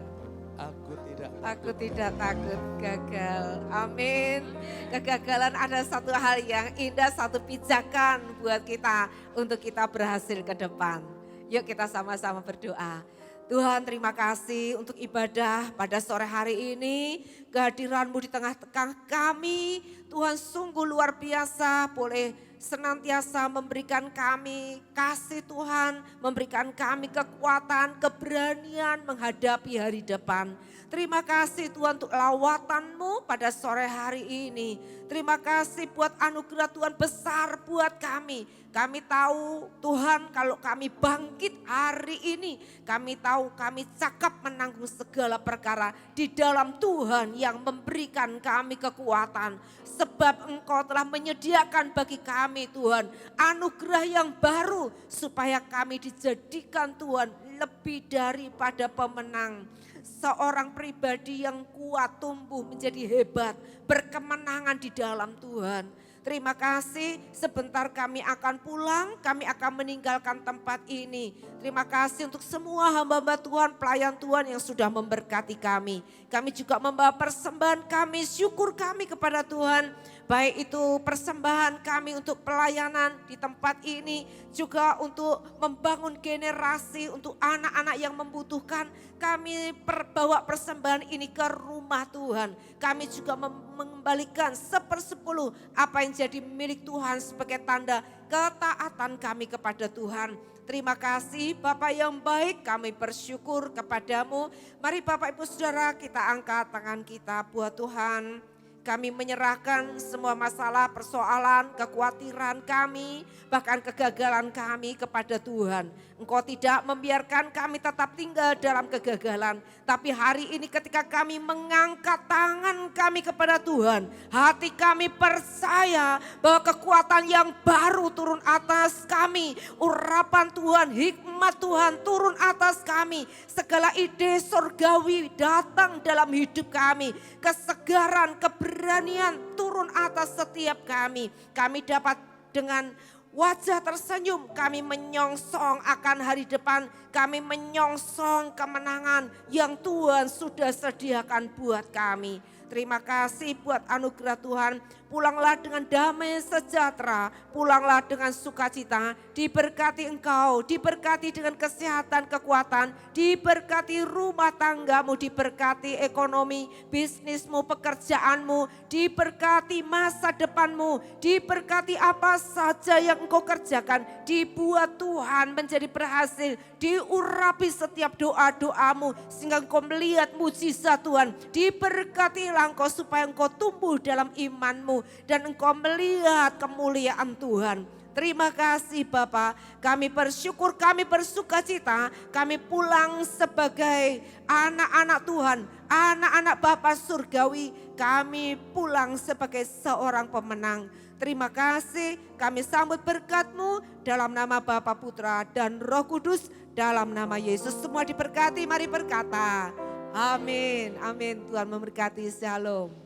Aku tidak takut gagal. Amin. Kegagalan ada satu hal yang indah, satu pijakan buat kita untuk kita berhasil ke depan. Yuk kita sama-sama berdoa. Tuhan, terima kasih untuk ibadah pada sore hari ini. Kehadiran-Mu di tengah-tengah kami. Tuhan, sungguh luar biasa boleh senantiasa memberikan kami kasih Tuhan. Memberikan kami kekuatan, keberanian menghadapi hari depan. Terima kasih Tuhan untuk lawatan-Mu pada sore hari ini. Terima kasih buat anugerah Tuhan besar buat kami. Kami tahu Tuhan kalau kami bangkit hari ini, kami tahu kami cakap menanggung segala perkara di dalam Tuhan yang memberikan kami kekuatan. Sebab Engkau telah menyediakan bagi kami Tuhan anugerah yang baru supaya kami dijadikan Tuhan lebih daripada pemenang. Seorang pribadi yang kuat tumbuh menjadi hebat, berkemenangan di dalam Tuhan. Terima kasih, sebentar kami akan pulang, kami akan meninggalkan tempat ini. Terima kasih untuk semua hamba-hamba Tuhan, pelayan Tuhan yang sudah memberkati kami. Kami juga membawa persembahan kami, syukur kami kepada Tuhan. Baik itu persembahan kami untuk pelayanan di tempat ini, juga untuk membangun generasi untuk anak-anak yang membutuhkan. Kami bawa persembahan ini ke rumah Tuhan. Kami juga mengembalikan 1/10 apa yang jadi milik Tuhan sebagai tanda ketaatan kami kepada Tuhan. Terima kasih Bapak yang baik, kami bersyukur kepadamu. Mari Bapak Ibu Saudara kita angkat tangan kita buat Tuhan. Kami menyerahkan semua masalah, persoalan, kekhawatiran kami, bahkan kegagalan kami kepada Tuhan. Engkau tidak membiarkan kami tetap tinggal dalam kegagalan. Tapi hari ini ketika kami mengangkat tangan kami kepada Tuhan, hati kami percaya bahwa kekuatan yang baru turun atas kami. Urapan Tuhan, hikmat Tuhan turun atas kami. Segala ide surgawi datang dalam hidup kami. Kesegaran, keberanian turun atas setiap kami. Kami dapat dengan wajah tersenyum, kami menyongsong akan hari depan, kami menyongsong kemenangan yang Tuhan sudah sediakan buat kami. Terima kasih buat anugerah Tuhan. Pulanglah dengan damai sejahtera, pulanglah dengan sukacita. Diberkati engkau, diberkati dengan kesehatan, kekuatan, diberkati rumah tanggamu, diberkati ekonomi, bisnismu, pekerjaanmu, diberkati masa depanmu, diberkati apa saja yang engkau kerjakan. Dibuat Tuhan menjadi berhasil, diurapi setiap doa-doamu sehingga engkau melihat mujizat Tuhan. Diberkatilah engkau supaya engkau tumbuh dalam imanmu dan engkau melihat kemuliaan Tuhan. Terima kasih Bapa, kami bersyukur, kami bersukacita, kami pulang sebagai anak-anak Tuhan, anak-anak Bapa surgawi, kami pulang sebagai seorang pemenang. Terima kasih, kami sambut berkat-Mu dalam nama Bapa, Putra dan Roh Kudus, dalam nama Yesus. Semua diberkati, mari berkata amin, amin. Tuhan memberkati, shalom.